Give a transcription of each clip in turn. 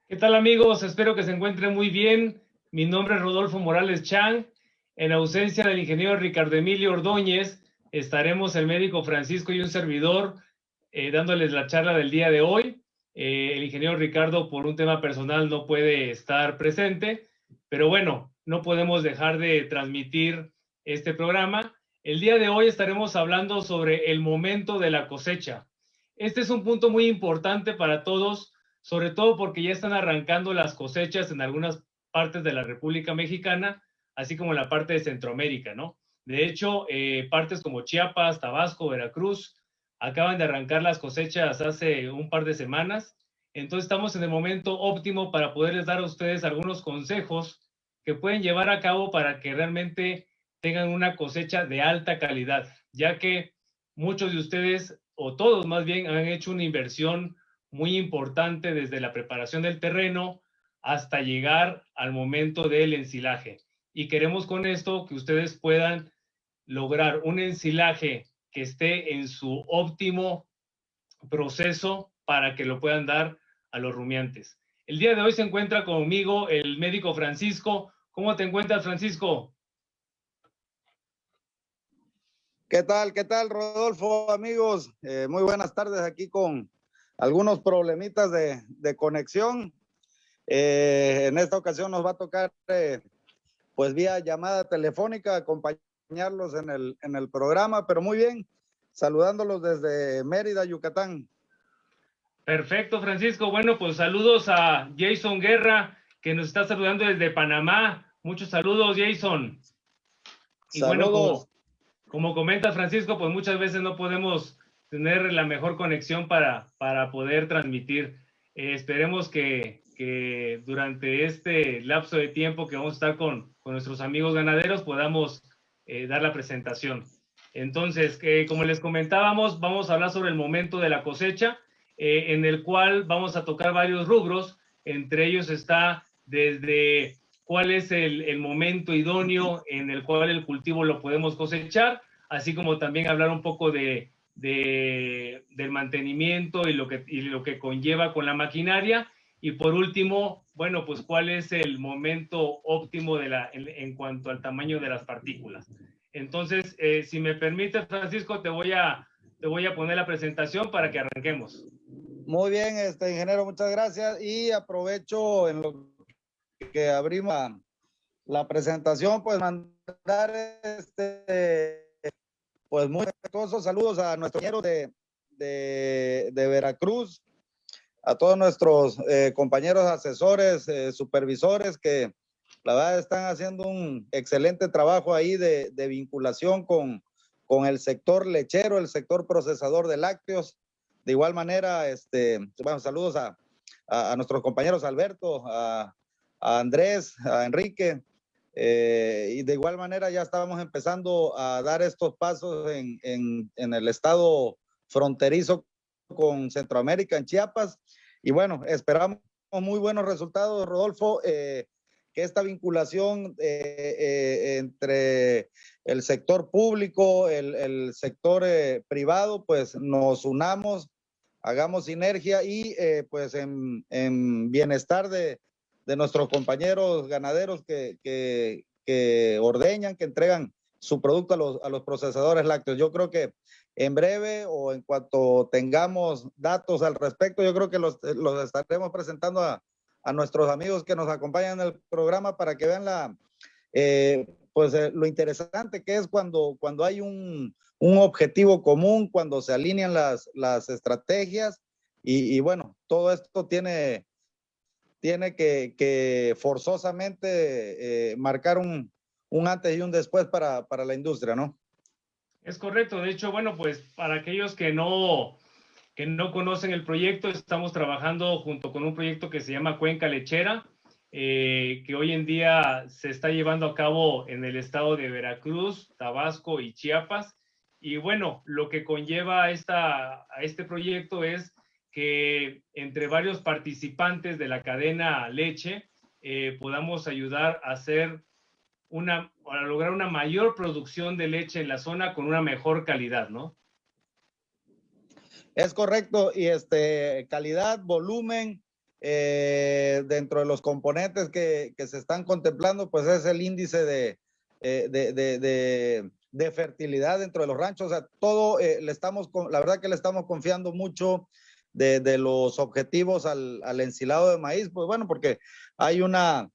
¿Qué tal, amigos? Espero que se encuentren muy bien. Mi nombre es Rodolfo Morales Chang. En ausencia del ingeniero Ricardo Emilio Ordóñez, estaremos el médico Francisco y un servidor dándoles la charla del día de hoy. El ingeniero Ricardo, por un tema personal, no puede estar presente, pero bueno, no podemos dejar de transmitir este programa. El día de hoy estaremos hablando sobre el momento de la cosecha. Este es un punto muy importante para todos, sobre todo porque ya están arrancando las cosechas en algunas partes de la República Mexicana, así como en la parte de Centroamérica, ¿no? De hecho, partes como Chiapas, Tabasco, Veracruz, acaban de arrancar las cosechas hace un par de semanas. Entonces estamos en el momento óptimo para poderles dar a ustedes algunos consejos que pueden llevar a cabo para que realmente tengan una cosecha de alta calidad, ya que muchos de ustedes, o todos más bien, han hecho una inversión muy importante desde la preparación del terreno hasta llegar al momento del ensilaje. Y queremos con esto que ustedes puedan lograr un ensilaje que esté en su óptimo proceso para que lo puedan dar a los rumiantes. El día de hoy se encuentra conmigo el médico Francisco. ¿Cómo te encuentras, Francisco? ¿Qué tal, Rodolfo, amigos? Muy buenas tardes aquí con algunos problemitas de conexión. En esta ocasión nos va a tocar, pues vía llamada telefónica, acompañarlos en el programa, pero muy bien, saludándolos desde Mérida, Yucatán. Perfecto, Francisco. Bueno, pues saludos a Jason Guerra, que nos está saludando desde Panamá. Muchos saludos, Jason. Y bueno, Saludos. como comenta Francisco, pues muchas veces no podemos tener la mejor conexión para poder transmitir. Esperemos que durante este lapso de tiempo que vamos a estar con nuestros amigos ganaderos podamos dar la presentación. Entonces, como les comentábamos, vamos a hablar sobre el momento de la cosecha, en el cual vamos a tocar varios rubros. Entre ellos está desde cuál es el momento idóneo en el cual el cultivo lo podemos cosechar, así como también hablar un poco del mantenimiento y lo que conlleva con la maquinaria. Y por último, bueno, pues cuál es el momento óptimo en cuanto al tamaño de las partículas. Entonces, si me permites, Francisco, te voy a poner la presentación para que arranquemos. Muy bien, ingeniero, muchas gracias. Y aprovecho en lo que abrimos la presentación, pues mandar pues muy respetuosos saludos a nuestros compañeros de Veracruz, a todos nuestros compañeros asesores, supervisores, que la verdad están haciendo un excelente trabajo ahí de vinculación con el sector lechero, el sector procesador de lácteos. De igual manera, bueno, saludos a nuestros compañeros Alberto, a Andrés, a Enrique, y de igual manera ya estábamos empezando a dar estos pasos en el estado fronterizo con Centroamérica, en Chiapas, y bueno, esperamos muy buenos resultados, Rodolfo, que esta vinculación entre el sector público, el sector privado, pues nos unamos, hagamos sinergia y pues en bienestar de nuestros compañeros ganaderos que ordeñan, que entregan su producto a los procesadores lácteos. Yo creo que en breve o en cuanto tengamos datos al respecto, yo creo que los estaremos presentando a nuestros amigos que nos acompañan en el programa para que vean lo interesante que es cuando hay un objetivo común, cuando se alinean las estrategias y bueno, todo esto tiene que forzosamente marcar un antes y un después para la industria, ¿no? Es correcto. De hecho, bueno, pues para aquellos que no conocen el proyecto, estamos trabajando junto con un proyecto que se llama Cuenca Lechera, que hoy en día se está llevando a cabo en el estado de Veracruz, Tabasco y Chiapas. Y bueno, lo que conlleva a este proyecto es que entre varios participantes de la cadena leche podamos ayudar a lograr una mayor producción de leche en la zona con una mejor calidad, ¿no? Es correcto, y calidad, volumen, dentro de los componentes que se están contemplando, pues es el índice de fertilidad dentro de los ranchos. O sea, todo la verdad que le estamos confiando mucho de los objetivos al ensilado de maíz, pues bueno, porque hay una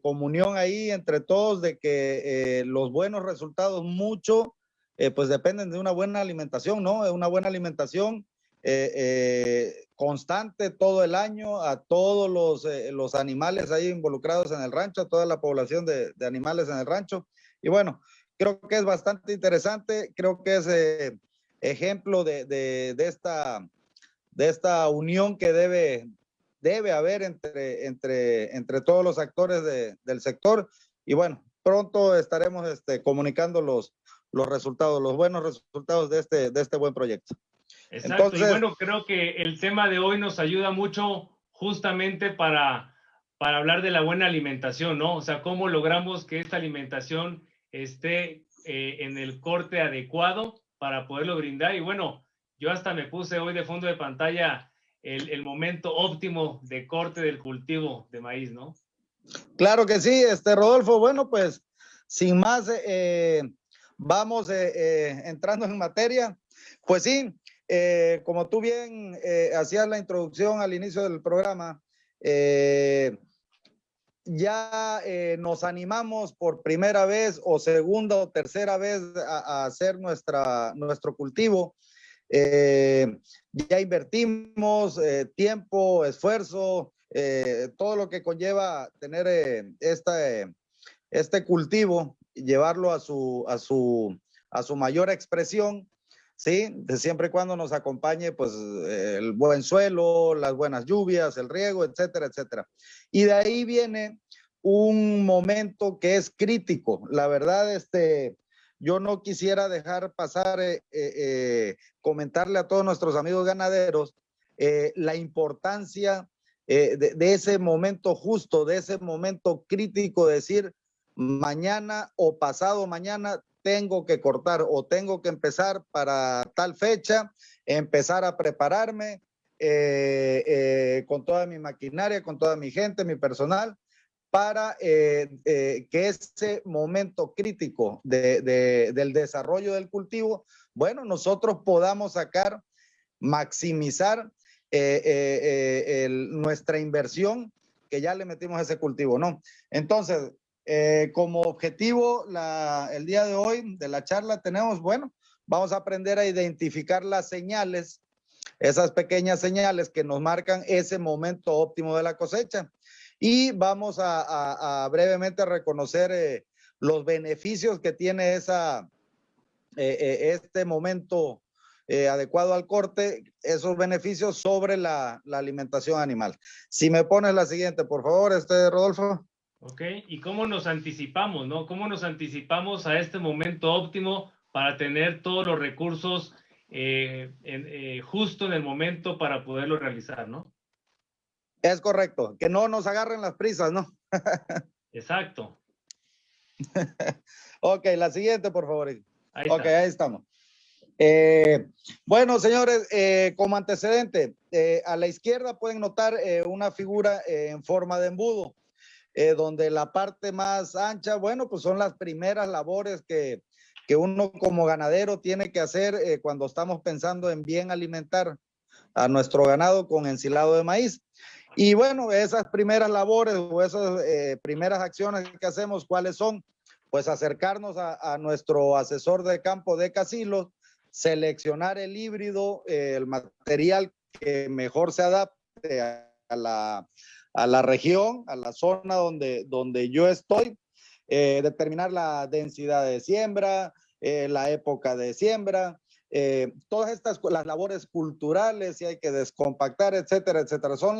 comunión ahí entre todos de que los buenos resultados pues dependen de una buena alimentación, ¿no? Una buena alimentación constante todo el año a todos los animales ahí involucrados en el rancho, a toda la población de animales en el rancho. Y bueno, creo que es bastante interesante, creo que es ejemplo de esta unión que debe haber entre todos los actores del sector. Y bueno, pronto estaremos comunicando los resultados, los buenos resultados de este buen proyecto. Exacto. Entonces, y bueno, creo que el tema de hoy nos ayuda mucho justamente para hablar de la buena alimentación, ¿no? O sea, cómo logramos que esta alimentación esté en el corte adecuado para poderlo brindar. Y bueno, yo hasta me puse hoy de fondo de pantalla el momento óptimo de corte del cultivo de maíz, ¿no? Claro que sí, Rodolfo. Bueno, pues sin más, vamos entrando en materia. Pues sí, como tú bien hacías la introducción al inicio del programa, ya nos animamos por primera vez o segunda o tercera vez a hacer nuestro cultivo. Ya invertimos tiempo, esfuerzo, todo lo que conlleva tener este cultivo y llevarlo a su mayor expresión, ¿sí? Siempre y cuando nos acompañe pues el buen suelo, las buenas lluvias, el riego, etcétera, etcétera. Y de ahí viene un momento que es crítico. La verdad, yo no quisiera dejar pasar, comentarle a todos nuestros amigos ganaderos la importancia de ese momento justo, de ese momento crítico, decir, mañana o pasado mañana tengo que cortar o tengo que empezar para tal fecha, empezar a prepararme con toda mi maquinaria, con toda mi gente, mi personal, para que ese momento crítico del desarrollo del cultivo, bueno, nosotros podamos sacar, maximizar nuestra inversión que ya le metimos a ese cultivo, ¿no? Entonces, como objetivo, el día de hoy de la charla tenemos, bueno, vamos a aprender a identificar las señales, esas pequeñas señales que nos marcan ese momento óptimo de la cosecha. Y vamos a brevemente reconocer los beneficios que tiene este momento adecuado al corte, esos beneficios sobre la alimentación animal. Si me pones la siguiente, por favor, Rodolfo. Ok, ¿y cómo nos anticipamos, no? ¿Cómo nos anticipamos a este momento óptimo para tener todos los recursos justo en el momento para poderlo realizar, ¿no? Es correcto, que no nos agarren las prisas, ¿no? Exacto. Ok, la siguiente, por favor. Ahí ok, está. Ahí estamos. Bueno, señores, como antecedente, a la izquierda pueden notar una figura en forma de embudo, donde la parte más ancha, bueno, pues son las primeras labores que uno como ganadero tiene que hacer cuando estamos pensando en bien alimentar a nuestro ganado con ensilado de maíz. Y bueno, esas primeras labores o esas primeras acciones que hacemos, ¿cuáles son? Pues acercarnos a nuestro asesor de campo de Casilos, seleccionar el híbrido, el material que mejor se adapte a la región, a la zona donde yo estoy, determinar la densidad de siembra, la época de siembra, todas las labores culturales, si hay que descompactar, etcétera, etcétera. Son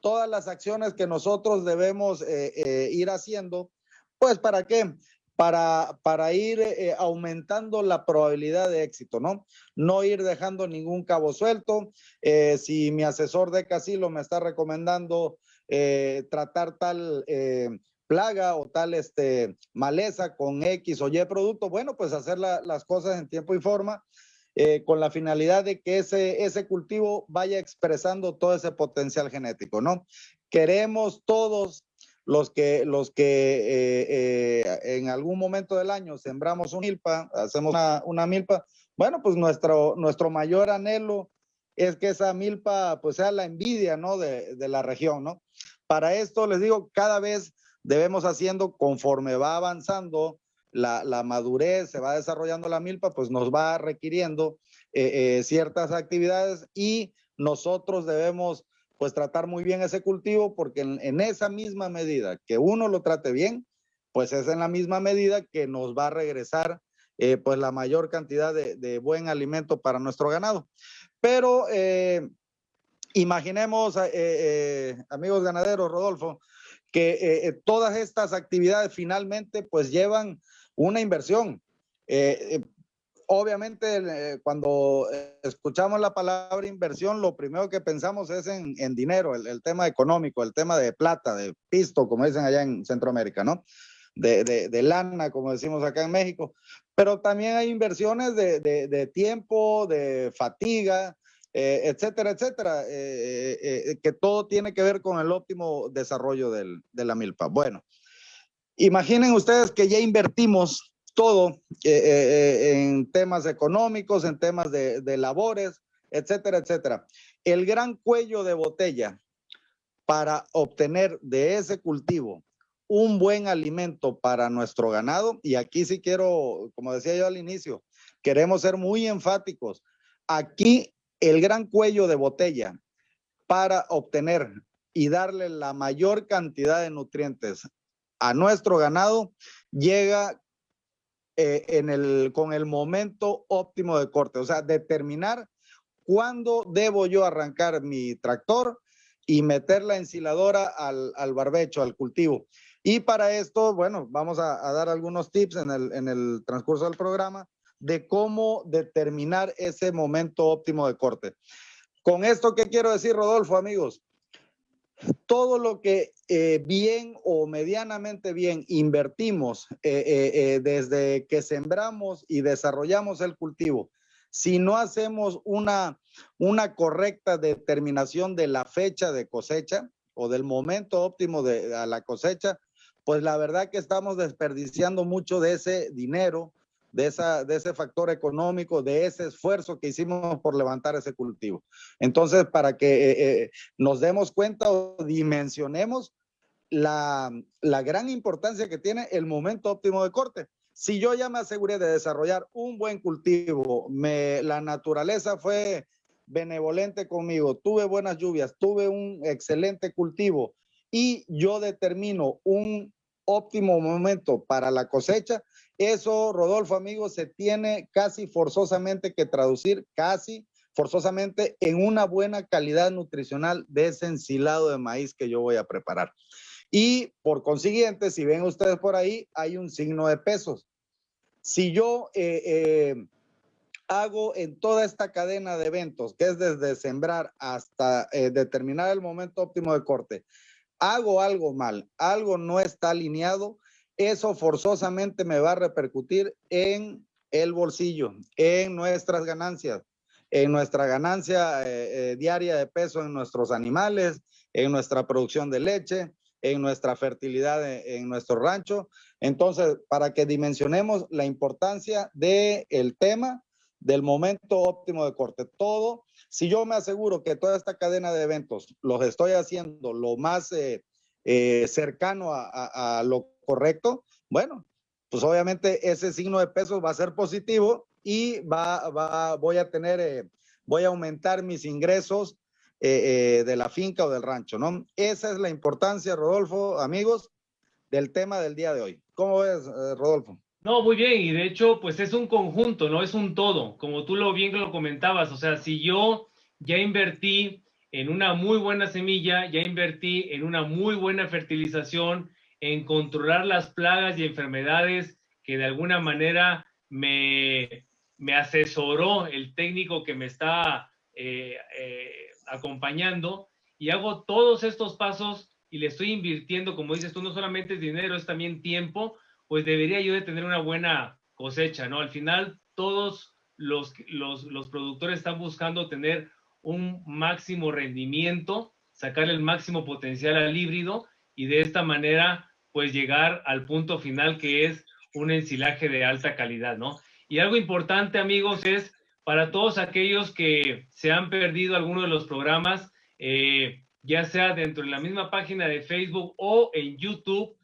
todas las acciones que nosotros debemos ir haciendo, pues ¿para qué? Para ir aumentando la probabilidad de éxito, ¿no? No ir dejando ningún cabo suelto. Si mi asesor de Casilo me está recomendando tratar tal plaga o tal maleza con X o Y producto, bueno, pues hacer las cosas en tiempo y forma. con la finalidad de que ese cultivo vaya expresando todo ese potencial genético, ¿no? Queremos todos los que en algún momento del año sembramos una milpa, hacemos una milpa, bueno, pues nuestro mayor anhelo es que esa milpa pues sea la envidia, ¿no? de la región, ¿no? Para esto les digo, cada vez debemos haciendo, conforme va avanzando la madurez, se va desarrollando la milpa, pues nos va requiriendo ciertas actividades y nosotros debemos pues tratar muy bien ese cultivo, porque en esa misma medida que uno lo trate bien, pues es en la misma medida que nos va a regresar pues la mayor cantidad de buen alimento para nuestro ganado. Pero imaginemos, amigos ganaderos, Rodolfo, que todas estas actividades finalmente pues llevan una inversión. Obviamente, cuando escuchamos la palabra inversión, lo primero que pensamos es en dinero, el tema económico, el tema de plata, de pisto, como dicen allá en Centroamérica, ¿no? De lana, como decimos acá en México. Pero también hay inversiones de tiempo, de fatiga, etcétera, etcétera, que todo tiene que ver con el óptimo desarrollo de la milpa. Bueno, imaginen ustedes que ya invertimos todo en temas económicos, en temas de labores, etcétera, etcétera. El gran cuello de botella para obtener de ese cultivo un buen alimento para nuestro ganado, y aquí sí quiero, como decía yo al inicio, queremos ser muy enfáticos. Aquí el gran cuello de botella para obtener y darle la mayor cantidad de nutrientes a nuestro ganado llega con el momento óptimo de corte, o sea, determinar cuándo debo yo arrancar mi tractor y meter la ensiladora al barbecho, al cultivo. Y para esto, bueno, vamos a dar algunos tips en el transcurso del programa de cómo determinar ese momento óptimo de corte. Con esto, ¿qué quiero decir, Rodolfo, amigos? Todo lo que bien o medianamente bien invertimos desde que sembramos y desarrollamos el cultivo, si no hacemos una correcta determinación de la fecha de cosecha o del momento óptimo a la cosecha, pues la verdad que estamos desperdiciando mucho de ese dinero, de ese factor económico, de ese esfuerzo que hicimos por levantar ese cultivo. Entonces, para que nos demos cuenta o dimensionemos la gran importancia que tiene el momento óptimo de corte. Si yo ya me aseguré de desarrollar un buen cultivo, la naturaleza fue benevolente conmigo, tuve buenas lluvias, tuve un excelente cultivo y yo determino un óptimo momento para la cosecha, eso, Rodolfo, amigo, se tiene casi forzosamente que traducir, casi forzosamente, en una buena calidad nutricional de ese ensilado de maíz que yo voy a preparar. Y por consiguiente, si ven ustedes por ahí, hay un signo de pesos. Si yo hago en toda esta cadena de eventos, que es desde sembrar hasta determinar el momento óptimo de corte, hago algo mal, algo no está alineado, eso forzosamente me va a repercutir en el bolsillo, en nuestras ganancias, en nuestra ganancia diaria de peso en nuestros animales, en nuestra producción de leche, en nuestra fertilidad en nuestro rancho. Entonces, para que dimensionemos la importancia del tema del momento óptimo de corte, todo, si yo me aseguro que toda esta cadena de eventos los estoy haciendo lo más cercano a lo correcto, bueno, pues obviamente ese signo de pesos va a ser positivo y voy a aumentar mis ingresos de la finca o del rancho, ¿no? Esa es la importancia, Rodolfo, amigos, del tema del día de hoy. ¿Cómo ves, Rodolfo? No, muy bien, y de hecho, pues es un conjunto, no es un todo, como tú bien lo comentabas, o sea, si yo ya invertí en una muy buena semilla, ya invertí en una muy buena fertilización, en controlar las plagas y enfermedades que de alguna manera me asesoró el técnico que me está acompañando, y hago todos estos pasos y le estoy invirtiendo, como dices tú, no solamente es dinero, es también tiempo, pues debería yo de tener una buena cosecha, ¿no? Al final, todos los productores están buscando tener un máximo rendimiento, sacar el máximo potencial al híbrido y de esta manera pues llegar al punto final que es un ensilaje de alta calidad, ¿no? Y algo importante, amigos, es para todos aquellos que se han perdido alguno de los programas, ya sea dentro de la misma página de Facebook o en YouTube,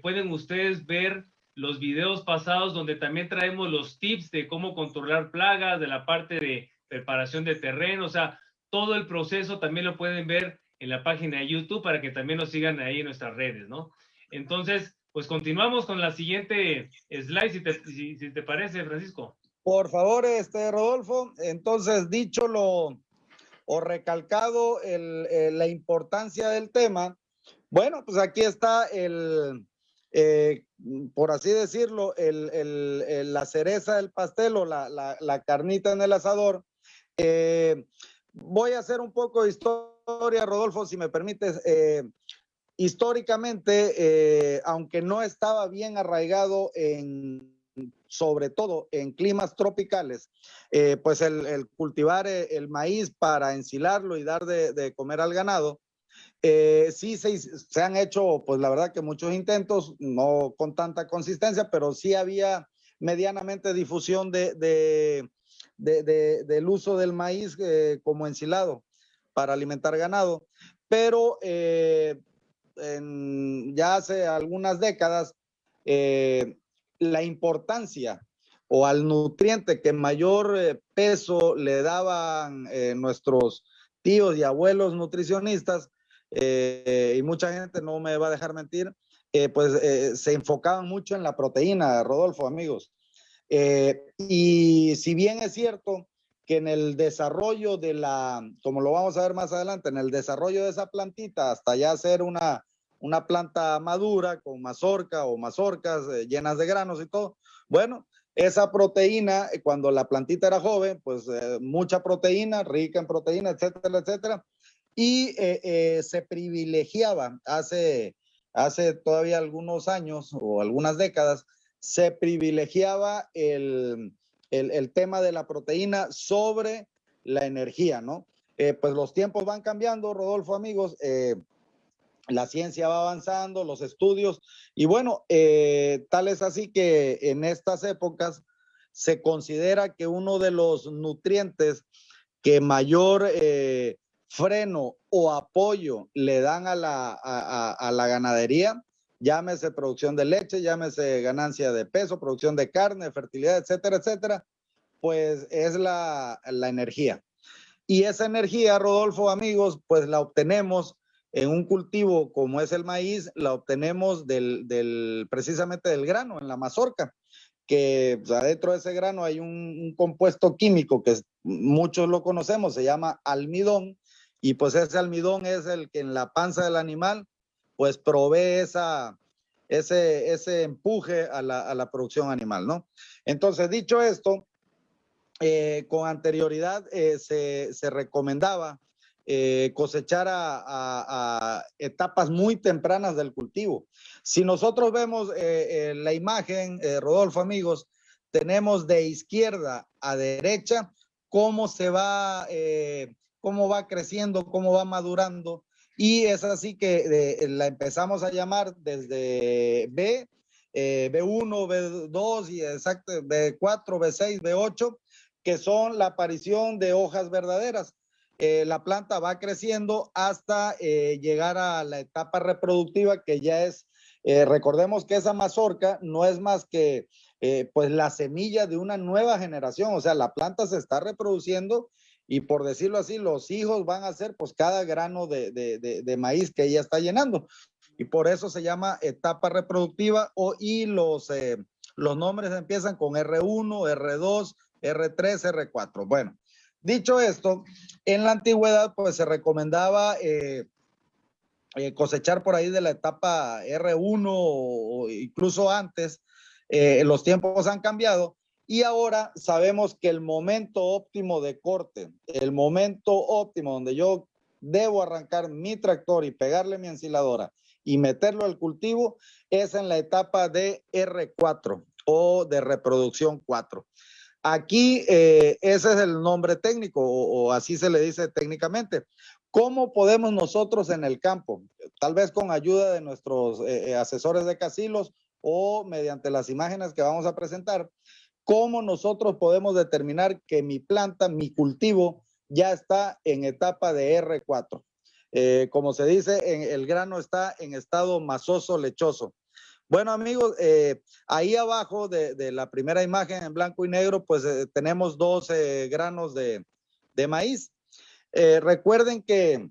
pueden ustedes ver los videos pasados donde también traemos los tips de cómo controlar plagas, de la parte de preparación de terreno, o sea, todo el proceso también lo pueden ver en la página de YouTube para que también nos sigan ahí en nuestras redes, ¿no? Entonces, pues continuamos con la siguiente slide, si te parece, Francisco. Por favor, Rodolfo. Entonces, dicho lo o recalcado la importancia del tema, bueno, pues aquí está por así decirlo, la cereza del pastel o la carnita en el asador. Voy a hacer un poco de historia, Rodolfo, si me permites. Históricamente, aunque no estaba bien arraigado sobre todo en climas tropicales, pues el cultivar el maíz para ensilarlo y dar de comer al ganado, sí se han hecho, pues la verdad que muchos intentos, no con tanta consistencia, pero sí había medianamente difusión del uso del maíz como ensilado para alimentar ganado, pero ya hace algunas décadas, la importancia o al nutriente que mayor peso le daban nuestros tíos y abuelos nutricionistas, y mucha gente no me va a dejar mentir, se enfocaban mucho en la proteína, Rodolfo, amigos. Y si bien es cierto que en el desarrollo como lo vamos a ver más adelante, en el desarrollo de esa plantita hasta ya ser una planta madura con mazorca o mazorcas llenas de granos y todo, bueno, esa proteína, cuando la plantita era joven, pues mucha proteína, rica en proteína, etcétera, etcétera, y se privilegiaba hace todavía algunos años o algunas décadas, se privilegiaba el tema de la proteína sobre la energía, ¿no? Pues los tiempos van cambiando, Rodolfo, amigos, la ciencia va avanzando, los estudios, y bueno, tal es así que en estas épocas se considera que uno de los nutrientes que mayor freno o apoyo le dan a la ganadería, llámese producción de leche, llámese ganancia de peso, producción de carne, fertilidad, etcétera, etcétera, pues es la energía. Y esa energía, Rodolfo, amigos, pues la obtenemos en un cultivo como es el maíz, la obtenemos precisamente del grano, en la mazorca, que pues, adentro de ese grano hay un compuesto químico que muchos lo conocemos, se llama almidón, y pues ese almidón es el que en la panza del animal pues provee ese empuje a la producción animal, ¿no? Entonces, dicho esto, con anterioridad se recomendaba cosechar a etapas muy tempranas del cultivo. Si nosotros vemos la imagen, Rodolfo, amigos, tenemos de izquierda a derecha cómo cómo va creciendo, cómo va madurando, y es así que la empezamos a llamar desde B1, B2 y exacto, B4, B6, B8, que son la aparición de hojas verdaderas. La planta va creciendo hasta llegar a la etapa reproductiva, que ya es, recordemos que esa mazorca no es más que pues la semilla de una nueva generación, o sea, la planta se está reproduciendo y, por decirlo así, los hijos van a ser pues cada grano de maíz que ella está llenando, y por eso se llama etapa reproductiva, y los nombres empiezan con R1, R2, R3, R4. Bueno, dicho esto, en la antigüedad pues se recomendaba cosechar por ahí de la etapa R1 o incluso antes. Los tiempos han cambiado y ahora sabemos que el momento óptimo de corte, el momento óptimo donde yo debo arrancar mi tractor y pegarle mi ensiladora y meterlo al cultivo, es en la etapa de R4 o de reproducción 4. Aquí ese es el nombre técnico o así se le dice técnicamente. ¿Cómo podemos nosotros en el campo, tal vez con ayuda de nuestros asesores de Casilos o mediante las imágenes que vamos a presentar, cómo nosotros podemos determinar que mi planta, mi cultivo, ya está en etapa de R4? Como se dice, el grano está en estado masoso lechoso. Bueno, amigos, ahí abajo de la primera imagen en blanco y negro, pues tenemos dos granos de maíz. Recuerden que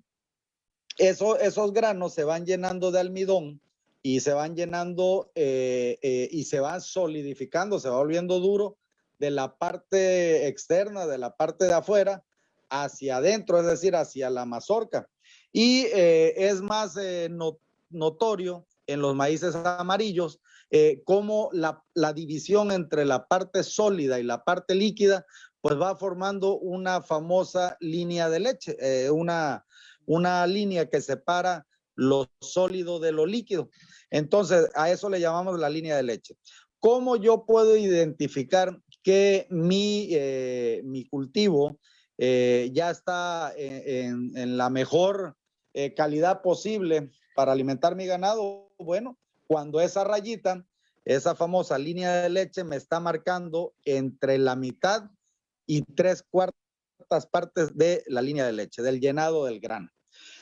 esos granos se van llenando de almidón y se van llenando y se va solidificando, se va volviendo duro de la parte externa, de la parte de afuera, hacia adentro, es decir, hacia la mazorca. Y es más notorio en los maíces amarillos cómo la división entre la parte sólida y la parte líquida, pues va formando una famosa línea de leche, una línea que separa lo sólido de lo líquido. Entonces, a eso le llamamos la línea de leche. ¿Cómo yo puedo identificar que mi cultivo ya está en la mejor calidad posible para alimentar mi ganado? Bueno, cuando esa rayita, esa famosa línea de leche me está marcando entre la mitad y 3/4 partes de la línea de leche, del llenado del grano.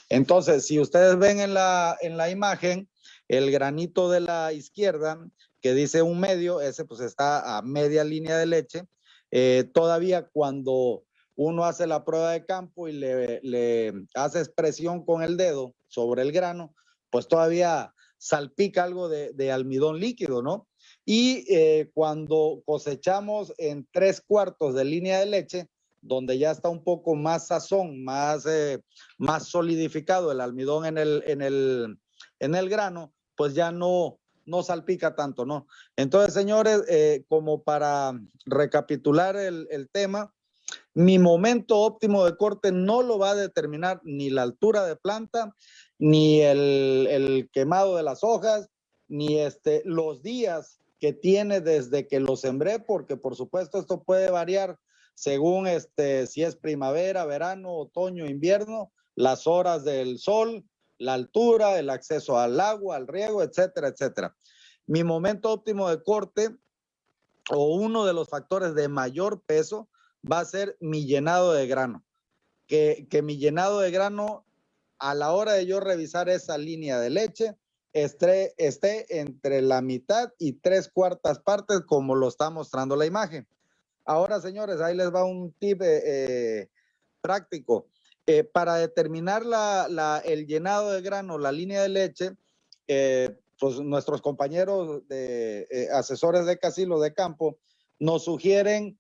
Entonces, si ustedes ven en la imagen, el granito de la izquierda, que dice 1/2, ese pues está a media línea de leche. Todavía cuando uno hace la prueba de campo y le hace presión con el dedo sobre el grano, pues todavía salpica algo de almidón líquido, ¿no? Y cuando cosechamos en 3/4 de línea de leche, donde ya está un poco más sazón, más solidificado el almidón en el grano, pues ya no salpica tanto, ¿no? Entonces, señores, como para recapitular el tema, mi momento óptimo de corte no lo va a determinar ni la altura de planta, ni el quemado de las hojas, ni los días que tiene desde que lo sembré, porque por supuesto esto puede variar según si es primavera, verano, otoño, invierno, las horas del sol, la altura, el acceso al agua, al riego, etcétera, etcétera. Mi momento óptimo de corte o uno de los factores de mayor peso va a ser mi llenado de grano. Que mi llenado de grano, a la hora de yo revisar esa línea de leche, esté entre la mitad y 3/4 partes, como lo está mostrando la imagen. Ahora, señores, ahí les va un tip práctico. Para determinar el llenado de grano, la línea de leche, pues nuestros compañeros de asesores de Casilo de campo nos sugieren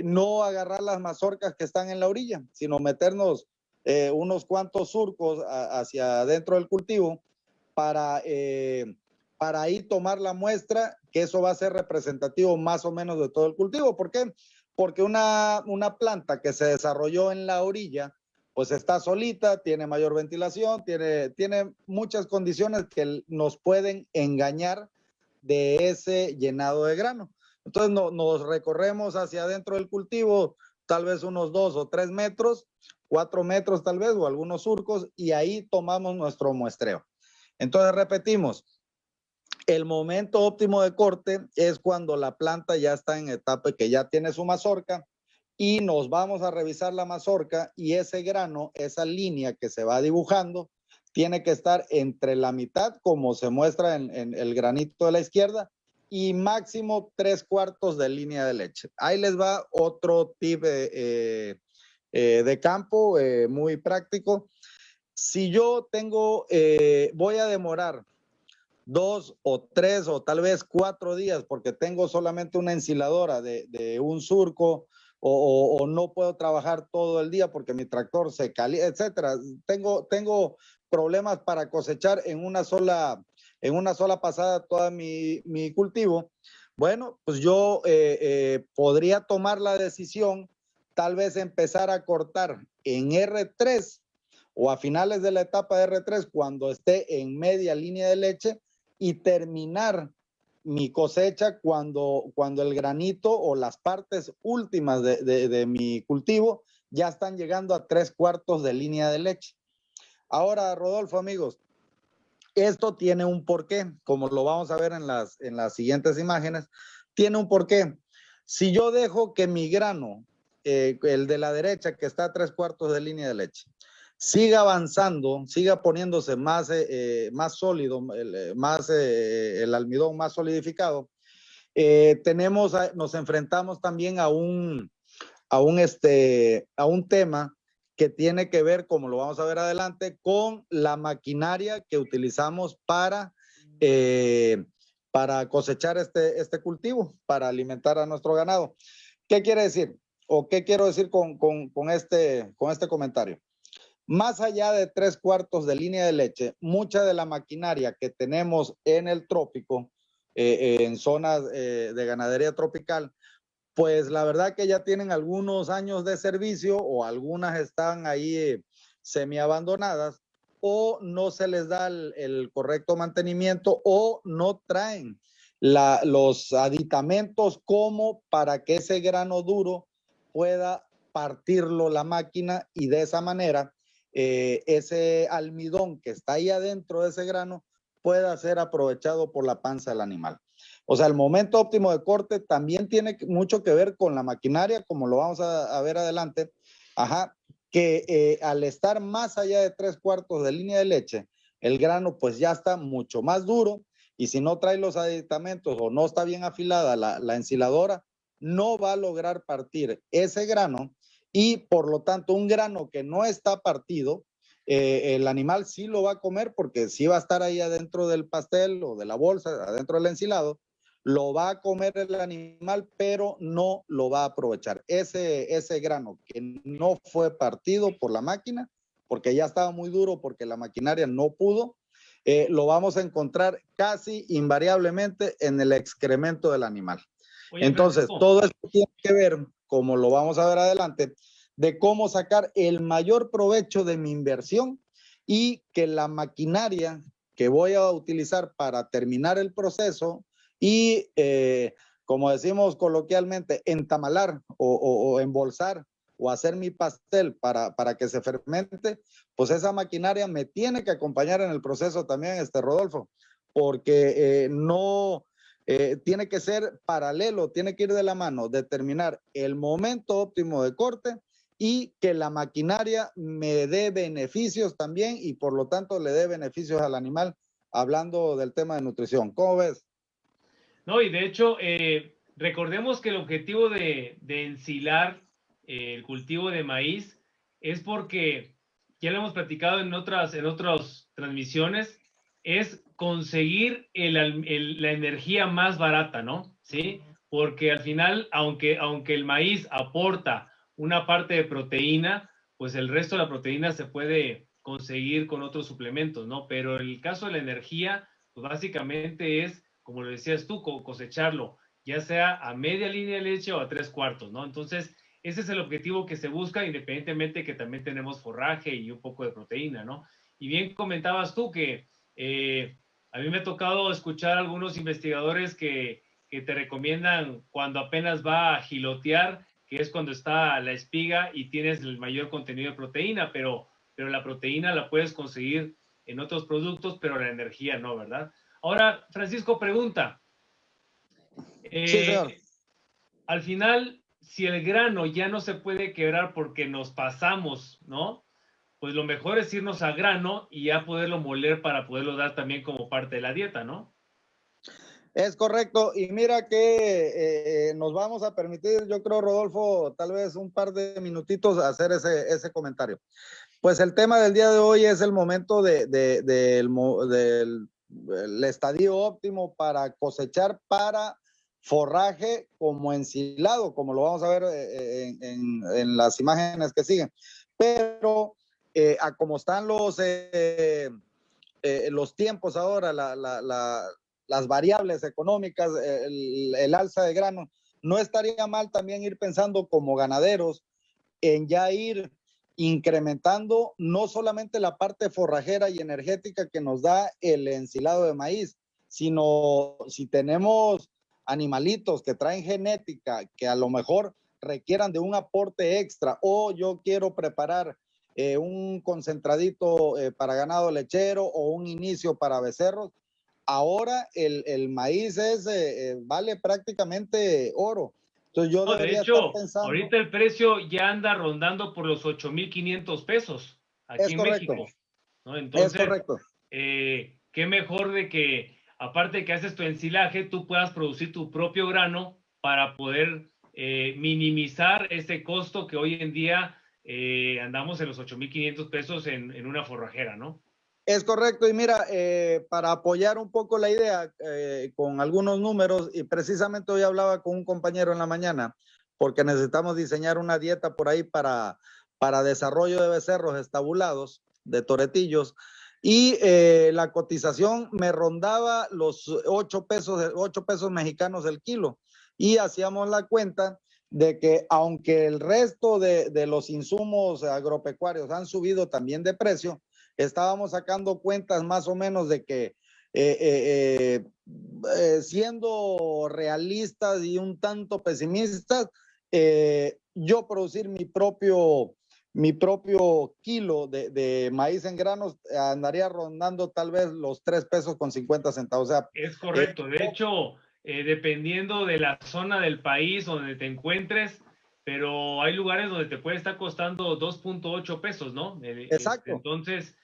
no agarrar las mazorcas que están en la orilla, sino meternos unos cuantos surcos hacia adentro del cultivo para ahí tomar la muestra, que eso va a ser representativo más o menos de todo el cultivo. ¿Por qué? Porque una planta que se desarrolló en la orilla, pues está solita, tiene mayor ventilación, tiene muchas condiciones que nos pueden engañar de ese llenado de grano. Entonces nos recorremos hacia adentro del cultivo, tal vez unos 2 o 3 metros, 4 metros tal vez, o algunos surcos, y ahí tomamos nuestro muestreo. Entonces repetimos, el momento óptimo de corte es cuando la planta ya está en etapa que ya tiene su mazorca, y nos vamos a revisar la mazorca, y ese grano, esa línea que se va dibujando, tiene que estar entre la mitad, como se muestra en el granito de la izquierda, y máximo 3/4 de línea de leche. Ahí les va otro tip de campo muy práctico. Si yo voy a demorar 2 o 3 o tal vez 4 días porque tengo solamente una ensiladora de un surco, o no puedo trabajar todo el día porque mi tractor se calienta, etcétera. Tengo problemas para cosechar en una sola pasada toda mi cultivo. Bueno, pues yo podría tomar la decisión, tal vez empezar a cortar en R3 o a finales de la etapa de R3 cuando esté en media línea de leche, y terminar mi cosecha cuando el granito o las partes últimas de mi cultivo ya están llegando a 3/4 de línea de leche. Ahora, Rodolfo, amigos, esto tiene un porqué, como lo vamos a ver en las siguientes imágenes, tiene un porqué. Si yo dejo que mi grano, el de la derecha que está a 3/4 de línea de leche, siga avanzando, siga poniéndose más sólido, el almidón más solidificado, nos enfrentamos también a un tema que tiene que ver, como lo vamos a ver adelante, con la maquinaria que utilizamos para cosechar este cultivo, para alimentar a nuestro ganado. ¿Qué quiere decir? ¿O qué quiero decir con este comentario? Más allá de 3/4 de línea de leche, mucha de la maquinaria que tenemos en el trópico, en zonas de ganadería tropical, pues la verdad que ya tienen algunos años de servicio o algunas están ahí semi-abandonadas o no se les da el correcto mantenimiento o no traen los aditamentos como para que ese grano duro pueda partirlo la máquina y de esa manera ese almidón que está ahí adentro de ese grano pueda ser aprovechado por la panza del animal. O sea, el momento óptimo de corte también tiene mucho que ver con la maquinaria, como lo vamos a ver adelante, que al estar más allá de 3/4 de línea de leche, el grano pues ya está mucho más duro y si no trae los aditamentos o no está bien afilada la ensiladora, no va a lograr partir ese grano y por lo tanto un grano que no está partido, el animal sí lo va a comer porque sí va a estar ahí adentro del pastel o de la bolsa, adentro del ensilado, lo va a comer el animal, pero no lo va a aprovechar. Ese grano que no fue partido por la máquina, porque ya estaba muy duro, porque la maquinaria no pudo, lo vamos a encontrar casi invariablemente en el excremento del animal. Oye, entonces, Francisco, todo esto tiene que ver, como lo vamos a ver adelante, de cómo sacar el mayor provecho de mi inversión y que la maquinaria que voy a utilizar para terminar el proceso y, como decimos coloquialmente, entamalar o embolsar o hacer mi pastel para que se fermente, pues esa maquinaria me tiene que acompañar en el proceso también, Rodolfo, porque no tiene que ser paralelo, tiene que ir de la mano, determinar el momento óptimo de corte y que la maquinaria me dé beneficios también y por lo tanto le dé beneficios al animal, hablando del tema de nutrición. ¿Cómo ves? no, y de hecho, recordemos que el objetivo de ensilar el cultivo de maíz es porque, ya lo hemos platicado en otras transmisiones, es conseguir la energía más barata, ¿no? ¿Sí? Porque al final, aunque el maíz aporta una parte de proteína, pues el resto de la proteína se puede conseguir con otros suplementos, ¿no? Pero en el caso de la energía, pues básicamente es, como lo decías tú, cosecharlo, ya sea a media línea de leche o a 3/4, ¿no? Entonces, ese es el objetivo que se busca, independientemente que también tenemos forraje y un poco de proteína, ¿no? Y bien comentabas tú que a mí me ha tocado escuchar a algunos investigadores que te recomiendan cuando apenas va a gilotear, que es cuando está la espiga y tienes el mayor contenido de proteína, pero la proteína la puedes conseguir en otros productos, pero la energía no, ¿verdad? Ahora, Francisco pregunta, Sí, señor. al final, si el grano ya no se puede quebrar porque nos pasamos, ¿no? Pues lo mejor es irnos a grano y ya poderlo moler para poderlo dar también como parte de la dieta, ¿no? Es correcto. Y mira que nos vamos a permitir, yo creo, Rodolfo, tal vez un par de minutitos hacer ese comentario. Pues el tema del día de hoy es el momento del estadio óptimo para cosechar para forraje como ensilado, como lo vamos a ver en las imágenes que siguen. Pero a como están los tiempos ahora, las variables económicas, el alza de grano, no estaría mal también ir pensando como ganaderos en ya ir incrementando no solamente la parte forrajera y energética que nos da el ensilado de maíz, sino si tenemos animalitos que traen genética que a lo mejor requieran de un aporte extra, o yo quiero preparar un concentradito para ganado lechero o un inicio para becerros, ahora el maíz vale prácticamente oro. Entonces yo No, de debería estar hecho, pensando. ahorita el precio ya anda rondando por los 8,500 pesos aquí Es en correcto, México, ¿no? es Entonces, correcto. qué mejor de que, aparte de que haces tu ensilaje, tú puedas producir tu propio grano para poder minimizar ese costo que hoy en día andamos en los 8,500 pesos en una forrajera, ¿no? Es correcto, y mira, para apoyar un poco la idea con algunos números, y precisamente hoy hablaba con un compañero en la mañana, porque necesitamos diseñar una dieta por ahí para desarrollo de becerros estabulados, de toretillos, y la cotización me rondaba los 8 pesos mexicanos el kilo, y hacíamos la cuenta de que aunque el resto de los insumos agropecuarios han subido también de precio, estábamos sacando cuentas más o menos de que siendo realistas y un tanto pesimistas, yo producir mi propio kilo de maíz en granos andaría rondando tal vez los 3 pesos con 50 centavos. O sea, es correcto. De hecho, dependiendo de la zona del país donde te encuentres, pero hay lugares donde te puede estar costando 2,8 pesos, ¿no? exacto. Entonces,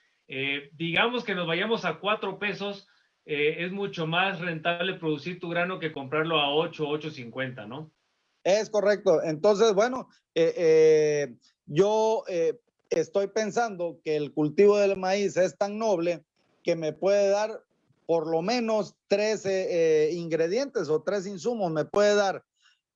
digamos que nos vayamos a 4 pesos, es mucho más rentable producir tu grano que comprarlo a 8, 8,50, ¿no? Es correcto. Entonces, bueno, yo estoy pensando que el cultivo del maíz es tan noble que me puede dar por lo menos 3 ingredientes o 3 insumos. Me puede dar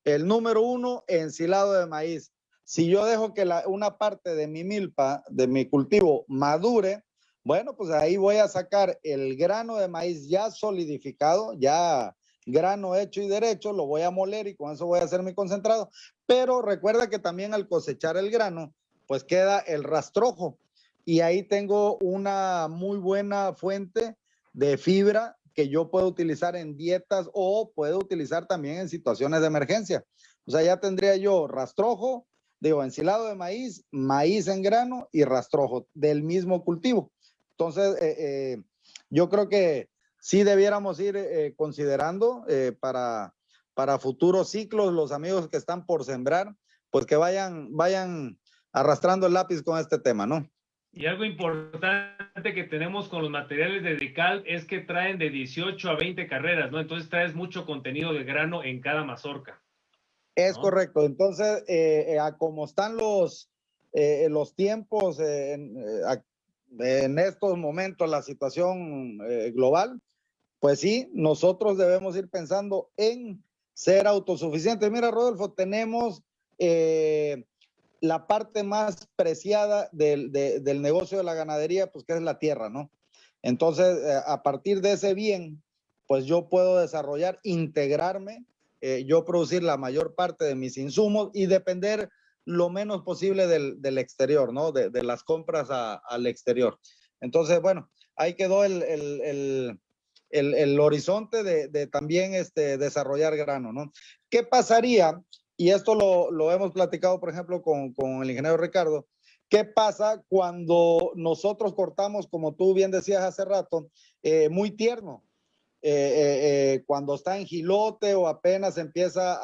el número 1, ensilado de maíz. Si yo dejo que una parte de mi milpa, de mi cultivo, madure, bueno, pues ahí voy a sacar el grano de maíz ya solidificado, ya grano hecho y derecho, lo voy a moler y con eso voy a hacer mi concentrado. Pero recuerda que también al cosechar el grano, pues queda el rastrojo. Y ahí tengo una muy buena fuente de fibra que yo puedo utilizar en dietas o puedo utilizar también en situaciones de emergencia. O sea, ya tendría yo rastrojo, digo, ensilado de maíz, maíz en grano y rastrojo del mismo cultivo. Entonces, yo creo que sí debiéramos ir considerando para futuros ciclos, los amigos que están por sembrar, pues que vayan arrastrando el lápiz con este tema, ¿no? Y algo importante que tenemos con los materiales de Decal es que traen de 18 a 20 carreras, ¿no? Entonces traes mucho contenido de grano en cada mazorca, Es ¿no? correcto. Entonces, a como están los tiempos en estos momentos, la situación global, pues sí, nosotros debemos ir pensando en ser autosuficientes. Mira, Rodolfo, tenemos la parte más preciada del negocio de la ganadería, pues que es la tierra, ¿no? Entonces, a partir de ese bien, pues yo puedo desarrollar, integrarme, yo producir la mayor parte de mis insumos y depender lo menos posible del exterior, ¿no? De las compras al exterior. Entonces, bueno, ahí quedó el horizonte de también desarrollar grano, ¿no? ¿Qué pasaría? Y esto lo hemos platicado, por ejemplo, con el ingeniero Ricardo. ¿Qué pasa cuando nosotros cortamos, como tú bien decías hace rato, muy tierno? Cuando está en gilote o apenas empieza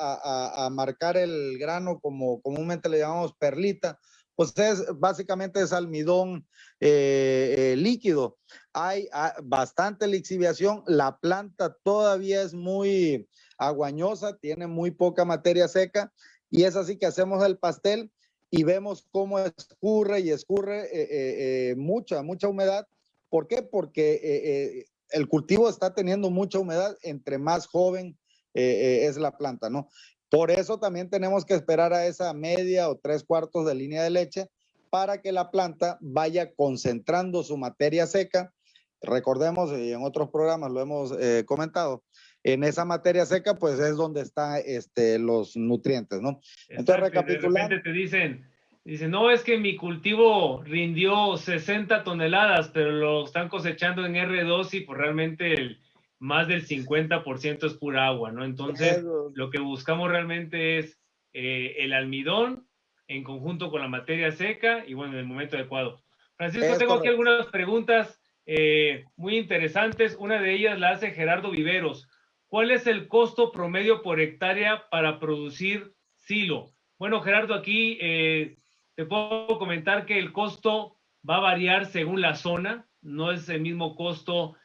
a marcar el grano, como comúnmente le llamamos perlita, pues básicamente es almidón líquido. Hay bastante lixiviación, la planta todavía es muy aguañosa, tiene muy poca materia seca y es así que hacemos el pastel y vemos cómo escurre y escurre mucha humedad. ¿Por qué? Porque el cultivo está teniendo mucha humedad entre más joven es la planta, ¿no? Por eso también tenemos que esperar a esa media o 3/4 de línea de leche para que la planta vaya concentrando su materia seca. Recordemos, y en otros programas lo hemos comentado, en esa materia seca pues es donde están los nutrientes, ¿no? Entonces, Exacto, y de repente te dicen, no, es que mi cultivo rindió 60 toneladas, pero lo están cosechando en R2 y pues realmente más del 50% es pura agua, ¿no? Entonces, lo que buscamos realmente es el almidón en conjunto con la materia seca y bueno, en el momento adecuado. Francisco, tengo aquí algunas preguntas muy interesantes. Una de ellas la hace Gerardo Viveros. ¿Cuál es el costo promedio por hectárea para producir silo? Bueno, Gerardo, aquí te puedo comentar que el costo va a variar según la zona. No es el mismo costo,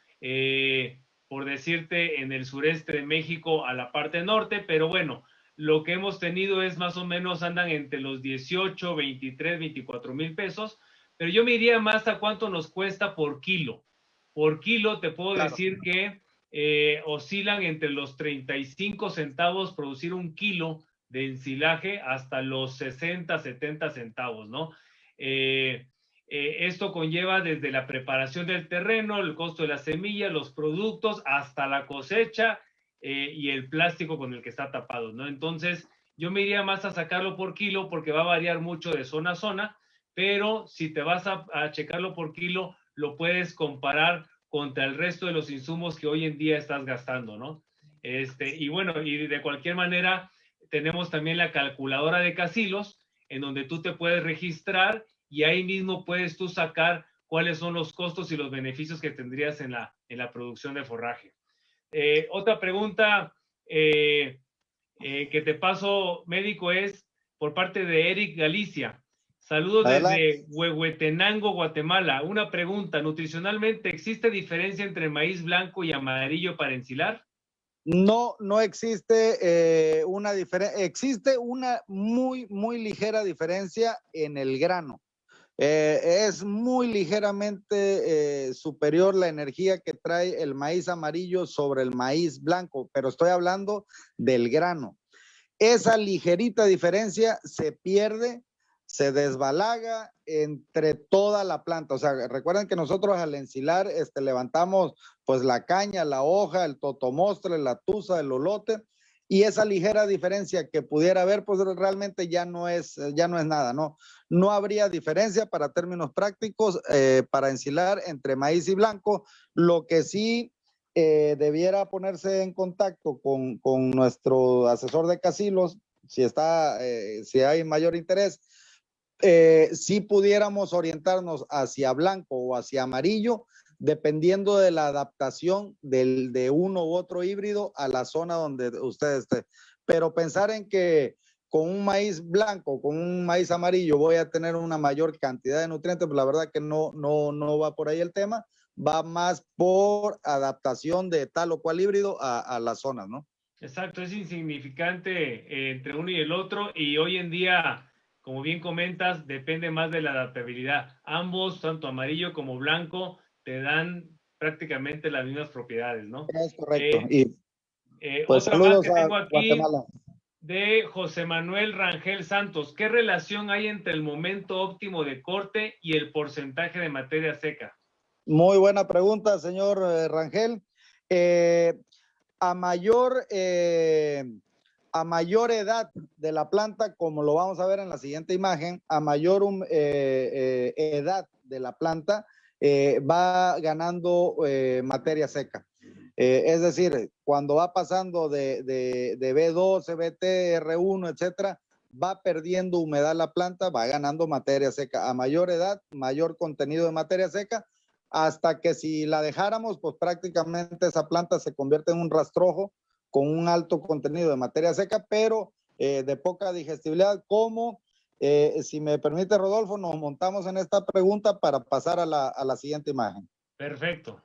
por decirte, en el sureste de México a la parte norte, pero bueno, lo que hemos tenido es más o menos andan entre los 18, 23, 24 mil pesos, pero yo me iría más a cuánto nos cuesta por kilo. Por kilo te puedo decir que oscilan entre los 35 centavos producir un kilo de ensilaje hasta los 60, 70 centavos, ¿no? Esto conlleva desde la preparación del terreno, el costo de la semilla, los productos, hasta la cosecha y el plástico con el que está tapado, ¿no? Entonces, yo me iría más a sacarlo por kilo porque va a variar mucho de zona a zona, pero si te vas a checarlo por kilo, lo puedes comparar contra el resto de los insumos que hoy en día estás gastando, ¿no? Y bueno, y de cualquier manera, tenemos también la calculadora de Casilos, en donde tú te puedes registrar y ahí mismo puedes tú sacar cuáles son los costos y los beneficios que tendrías en la producción de forraje. Otra pregunta que te paso, médico, es por parte de Eric Galicia. Saludos desde Huehuetenango, Guatemala. Una pregunta, nutricionalmente, ¿existe diferencia entre maíz blanco y amarillo para ensilar? No, no existe una diferencia, existe una muy, muy ligera diferencia en el grano. Es muy ligeramente superior la energía que trae el maíz amarillo sobre el maíz blanco, pero estoy hablando del grano. Esa ligerita diferencia se pierde, se desbalaga entre toda la planta. O sea, recuerden que nosotros al ensilar levantamos pues la caña, la hoja, el totomostre, la tusa, el olote, y esa ligera diferencia que pudiera haber, pues realmente ya no es nada, ¿no? No habría diferencia para términos prácticos para ensilar entre maíz y blanco. Lo que sí debiera ponerse en contacto con nuestro asesor de Casilos, si hay mayor interés, si pudiéramos orientarnos hacia blanco o hacia amarillo, dependiendo de la adaptación de uno u otro híbrido a la zona donde usted esté. Pero pensar en que con un maíz blanco, con un maíz amarillo voy a tener una mayor cantidad de nutrientes, pues la verdad que no va por ahí el tema, va más por adaptación de tal o cual híbrido a las zonas, ¿no? Exacto, es insignificante entre uno y el otro, y hoy en día, como bien comentas, depende más de la adaptabilidad. Ambos, tanto amarillo como blanco, te dan prácticamente las mismas propiedades, ¿no? Es correcto. Y pues otra más saludos que a tengo aquí Guatemala. de José Manuel Rangel Santos. ¿Qué relación hay entre el momento óptimo de corte y el porcentaje de materia seca? Muy buena pregunta, señor Rangel. A mayor edad de la planta, como lo vamos a ver en la siguiente imagen, a mayor edad de la planta, va ganando materia seca. Es decir, cuando va pasando de B12, BT, R1, etcétera, va perdiendo humedad la planta, va ganando materia seca. A mayor edad, mayor contenido de materia seca, hasta que si la dejáramos, pues prácticamente esa planta se convierte en un rastrojo con un alto contenido de materia seca, pero de poca digestibilidad. Como, si me permite, Rodolfo, nos montamos en esta pregunta para pasar a la siguiente imagen. Perfecto.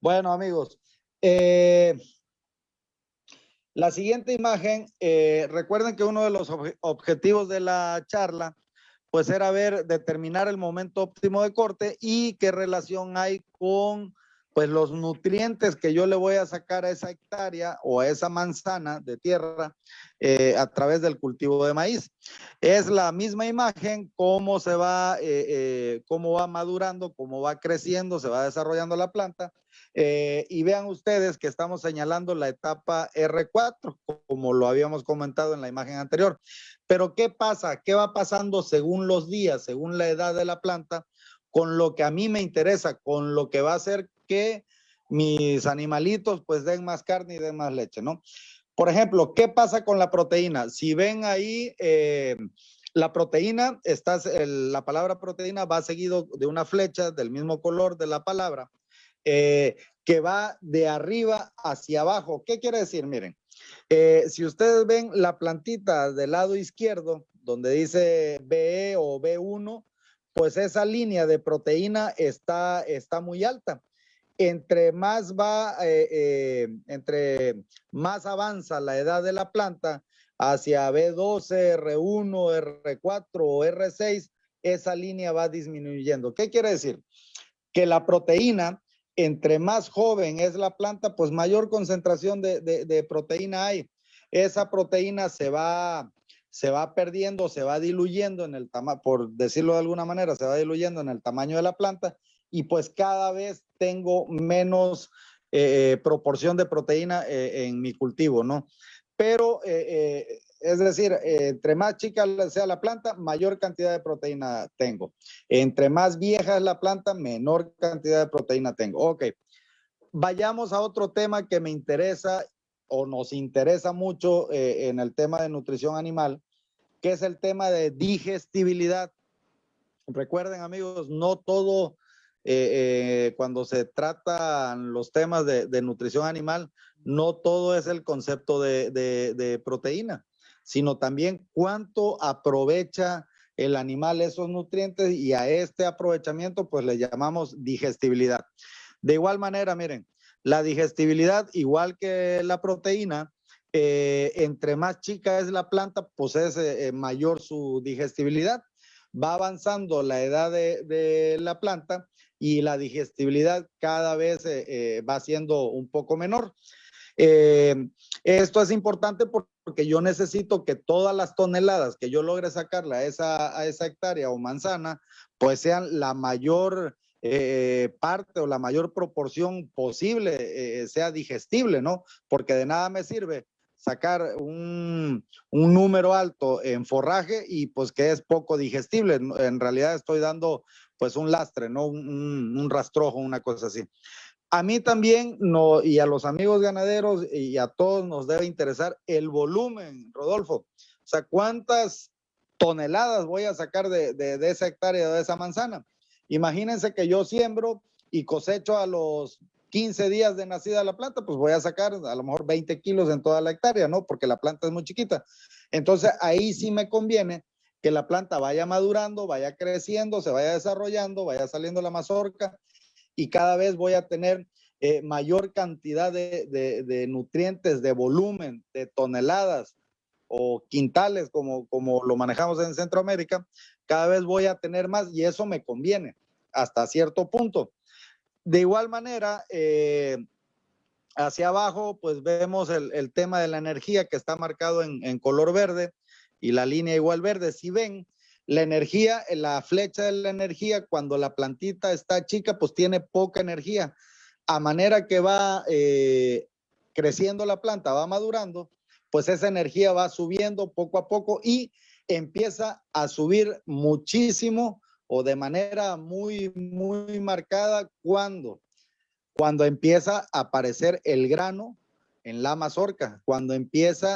Bueno, amigos, la siguiente imagen, recuerden que uno de los objetivos de la charla pues era determinar el momento óptimo de corte y qué relación hay con pues los nutrientes que yo le voy a sacar a esa hectárea o a esa manzana de tierra a través del cultivo de maíz. Es la misma imagen, cómo va madurando, cómo va creciendo, se va desarrollando la planta. Y vean ustedes que estamos señalando la etapa R4, como lo habíamos comentado en la imagen anterior. Pero ¿qué pasa? ¿Qué va pasando según los días, según la edad de la planta? con lo que a mí me interesa, con lo que va a hacer que mis animalitos pues den más carne y den más leche, ¿no? Por ejemplo, ¿qué pasa con la proteína? Si ven ahí, la proteína, la palabra proteína va seguido de una flecha del mismo color de la palabra, que va de arriba hacia abajo. ¿Qué quiere decir? Miren, si ustedes ven la plantita del lado izquierdo, donde dice BE o B1, pues esa línea de proteína está muy alta. Entre más entre más avanza la edad de la planta hacia B12, R1, R4 o R6, esa línea va disminuyendo. ¿Qué quiere decir? Que la proteína, entre más joven es la planta, pues mayor concentración de proteína hay. Esa proteína se va perdiendo, se va diluyendo en el tamaño, por decirlo de alguna manera, se va diluyendo en el tamaño de la planta, y pues cada vez tengo menos proporción de proteína en mi cultivo, ¿no? Pero, es decir, entre más chica sea la planta, mayor cantidad de proteína tengo. Entre más vieja es la planta, menor cantidad de proteína tengo. Ok, vayamos a otro tema que me interesa o nos interesa mucho en el tema de nutrición animal, que es el tema de digestibilidad. Recuerden, amigos, no todo, cuando se tratan los temas de nutrición animal, no todo es el concepto de proteína, sino también cuánto aprovecha el animal esos nutrientes, y a este aprovechamiento pues le llamamos digestibilidad. De igual manera, miren, la digestibilidad, igual que la proteína, entre más chica es la planta, pues es mayor su digestibilidad. Va avanzando la edad de la planta y la digestibilidad cada vez va siendo un poco menor. Esto es importante porque yo necesito que todas las toneladas que yo logre sacarle a esa hectárea o manzana, pues sean la mayor parte o la mayor proporción posible, sea digestible, ¿no? Porque de nada me sirve sacar un número alto en forraje y pues que es poco digestible. En realidad estoy dando pues un lastre, ¿no? Un rastrojo, una cosa así. A mí también, no, y a los amigos ganaderos y a todos nos debe interesar el volumen, Rodolfo. O sea, ¿cuántas toneladas voy a sacar de esa hectárea, de esa manzana? Imagínense que yo siembro y cosecho a los 15 días de nacida la planta, pues voy a sacar a lo mejor 20 kilos en toda la hectárea, ¿no? Porque la planta es muy chiquita. Entonces, ahí sí me conviene que la planta vaya madurando, vaya creciendo, se vaya desarrollando, vaya saliendo la mazorca, y cada vez voy a tener mayor cantidad de nutrientes, de volumen, de toneladas o quintales, como lo manejamos en Centroamérica. Cada vez voy a tener más y eso me conviene hasta cierto punto. De igual manera, hacia abajo, pues vemos el tema de la energía, que está marcado en color verde, y la línea igual verde. Si ven, la energía, la flecha de la energía, cuando la plantita está chica, pues tiene poca energía. A manera que va creciendo la planta, va madurando, pues esa energía va subiendo poco a poco y empieza a subir muchísimo o de manera muy, muy marcada cuando empieza a aparecer el grano en la mazorca, cuando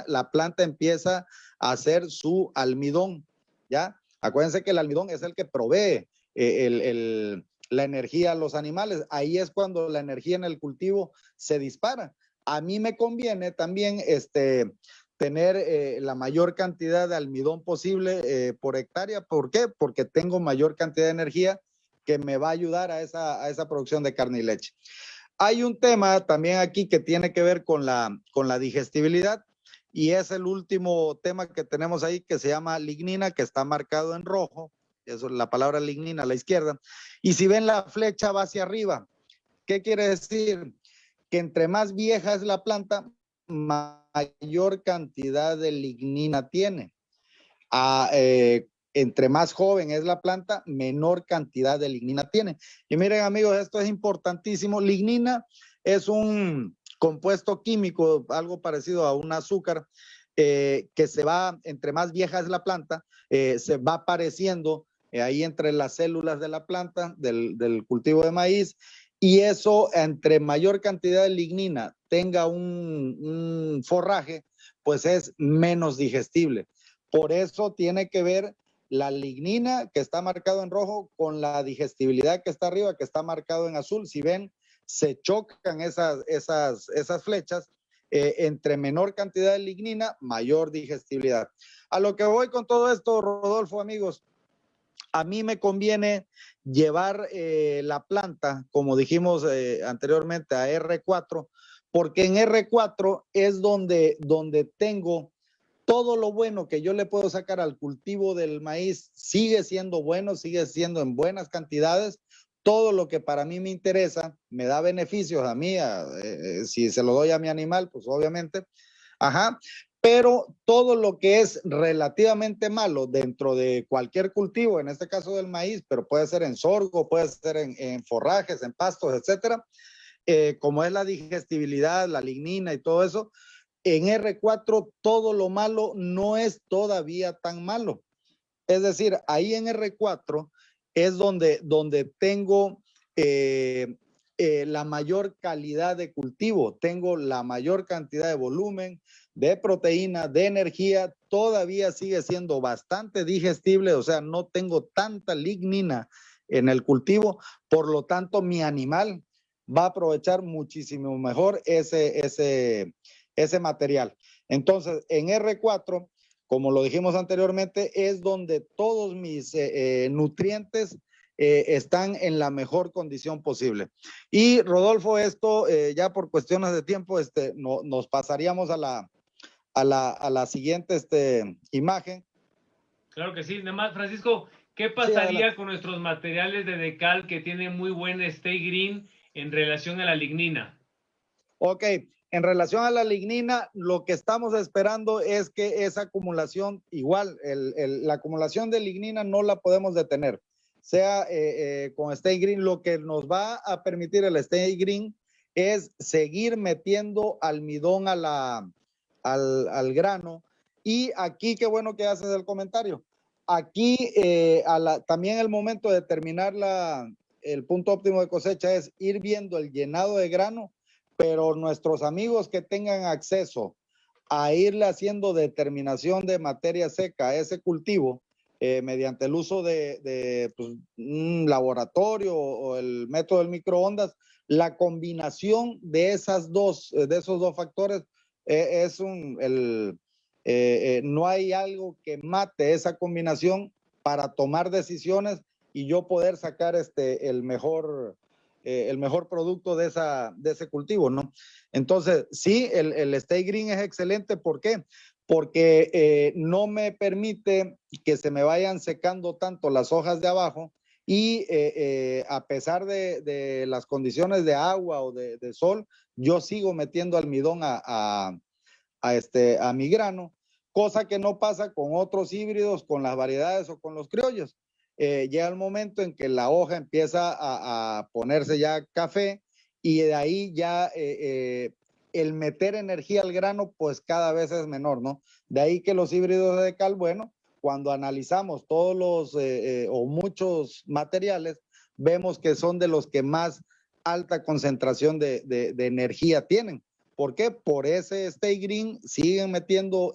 la planta empieza a hacer su almidón, ¿ya? Acuérdense que el almidón es el que provee la energía a los animales. Ahí es cuando la energía en el cultivo se dispara. A mí me conviene también tener la mayor cantidad de almidón posible por hectárea. ¿Por qué? Porque tengo mayor cantidad de energía que me va a ayudar a esa producción de carne y leche. Hay un tema también aquí que tiene que ver con la digestibilidad, y es el último tema que tenemos ahí, que se llama lignina, que está marcado en rojo. Eso es la palabra lignina a la izquierda. Y si ven, la flecha va hacia arriba. ¿Qué quiere decir? Que entre más vieja es la planta, mayor cantidad de lignina tiene. Entre más joven es la planta, menor cantidad de lignina tiene. Y miren, amigos, esto es importantísimo. Lignina es un compuesto químico, algo parecido a un azúcar, que se va, entre más vieja es la planta, se va apareciendo ahí entre las células de la planta, del cultivo de maíz, y eso entre mayor cantidad de lignina tenga un forraje, pues es menos digestible. Por eso tiene que ver la lignina que está marcado en rojo con la digestibilidad que está arriba, que está marcado en azul. Si ven, se chocan esas flechas. Entre menor cantidad de lignina, mayor digestibilidad. A lo que voy con todo esto, Rodolfo, amigos, a mí me conviene llevar la planta, como dijimos anteriormente, a R4, porque en R4 es donde tengo todo lo bueno que yo le puedo sacar al cultivo del maíz, sigue siendo bueno, sigue siendo en buenas cantidades. Todo lo que para mí me interesa, me da beneficios a mí, si se lo doy a mi animal, pues obviamente. Ajá. Pero todo lo que es relativamente malo dentro de cualquier cultivo, en este caso del maíz, pero puede ser en sorgo, puede ser en forrajes, en pastos, etcétera, como es la digestibilidad, la lignina y todo eso, en R4 todo lo malo no es todavía tan malo. Es decir, ahí en R4 es donde tengo la mayor calidad de cultivo, tengo la mayor cantidad de volumen, de proteína, de energía, todavía sigue siendo bastante digestible, o sea, no tengo tanta lignina en el cultivo, por lo tanto mi animal va a aprovechar muchísimo mejor ese material. Entonces, en R4, como lo dijimos anteriormente, es donde todos mis nutrientes están en la mejor condición posible. Y Rodolfo, esto ya por cuestiones de tiempo, nos pasaríamos a la siguiente imagen. Claro que sí. Nada más, Francisco, ¿qué pasaría con nuestros materiales de Decal que tienen muy buen Stay Green en relación a la lignina? Ok, en relación a la lignina, lo que estamos esperando es que esa acumulación, igual, la acumulación de lignina no la podemos detener. Sea con Stay Green, lo que nos va a permitir el Stay Green es seguir metiendo almidón al grano. Y aquí, qué bueno que haces el comentario. Aquí, también el momento de terminar el punto óptimo de cosecha es ir viendo el llenado de grano, pero nuestros amigos que tengan acceso a irle haciendo determinación de materia seca a ese cultivo mediante el uso de pues, un laboratorio o el método del microondas, la combinación de esos dos factores no hay algo que mate esa combinación para tomar decisiones y yo poder sacar el mejor producto de ese cultivo, ¿no? Entonces, sí, el Stay Green es excelente. ¿Por qué? Porque no me permite que se me vayan secando tanto las hojas de abajo y a pesar de las condiciones de agua o de sol, yo sigo metiendo almidón a mi grano, cosa que no pasa con otros híbridos, con las variedades o con los criollos. Llega el momento en que la hoja empieza a ponerse ya café y de ahí ya el meter energía al grano pues cada vez es menor, ¿no? De ahí que los híbridos de Decal, bueno, cuando analizamos todos los o muchos materiales, vemos que son de los que más alta concentración de energía tienen. ¿Por qué? Por ese Stay Green siguen metiendo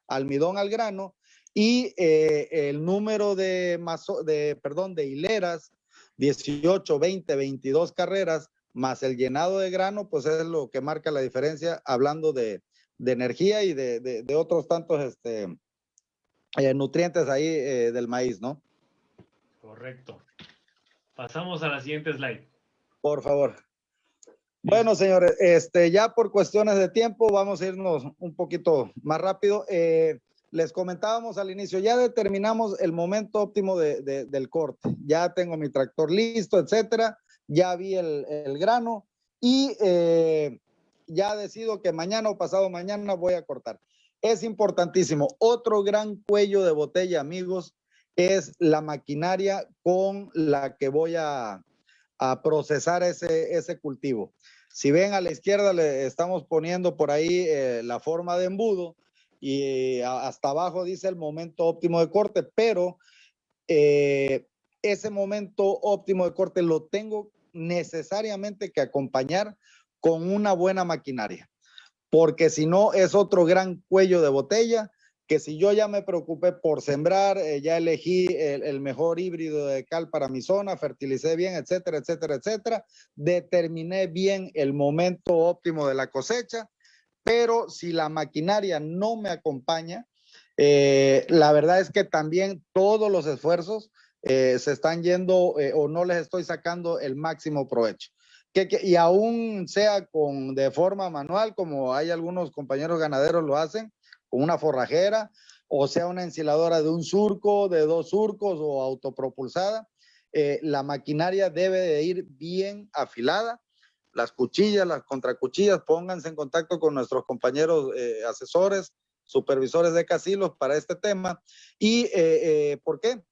almidón al grano y el número de hileras, 18, 20, 22 carreras, más el llenado de grano, pues es lo que marca la diferencia hablando de energía y de otros tantos nutrientes ahí del maíz, ¿no? Correcto. Pasamos a la siguiente slide. Por favor. Bueno, señores, ya por cuestiones de tiempo vamos a irnos un poquito más rápido. Les comentábamos al inicio, ya determinamos el momento óptimo del corte. Ya tengo mi tractor listo, etcétera. Ya vi el grano y ya decido que mañana o pasado mañana voy a cortar. Es importantísimo. Otro gran cuello de botella, amigos, es la maquinaria con la que voy a procesar ese cultivo. Si ven a la izquierda le estamos poniendo por ahí la forma de embudo y hasta abajo dice el momento óptimo de corte, pero ese momento óptimo de corte lo tengo necesariamente que acompañar con una buena maquinaria, porque si no es otro gran cuello de botella, que si yo ya me preocupé por sembrar, ya elegí el mejor híbrido de cal para mi zona, fertilicé bien, etcétera, etcétera, etcétera, determiné bien el momento óptimo de la cosecha, pero si la maquinaria no me acompaña, la verdad es que también todos los esfuerzos se están yendo o no les estoy sacando el máximo provecho. Y aún sea de forma manual, como hay algunos compañeros ganaderos lo hacen, con una forrajera, o sea una ensiladora de un surco, de 2 surcos o autopropulsada, la maquinaria debe de ir bien afilada. Las cuchillas, las contracuchillas, pónganse en contacto con nuestros compañeros asesores, supervisores de casilos para este tema. ¿Y por qué?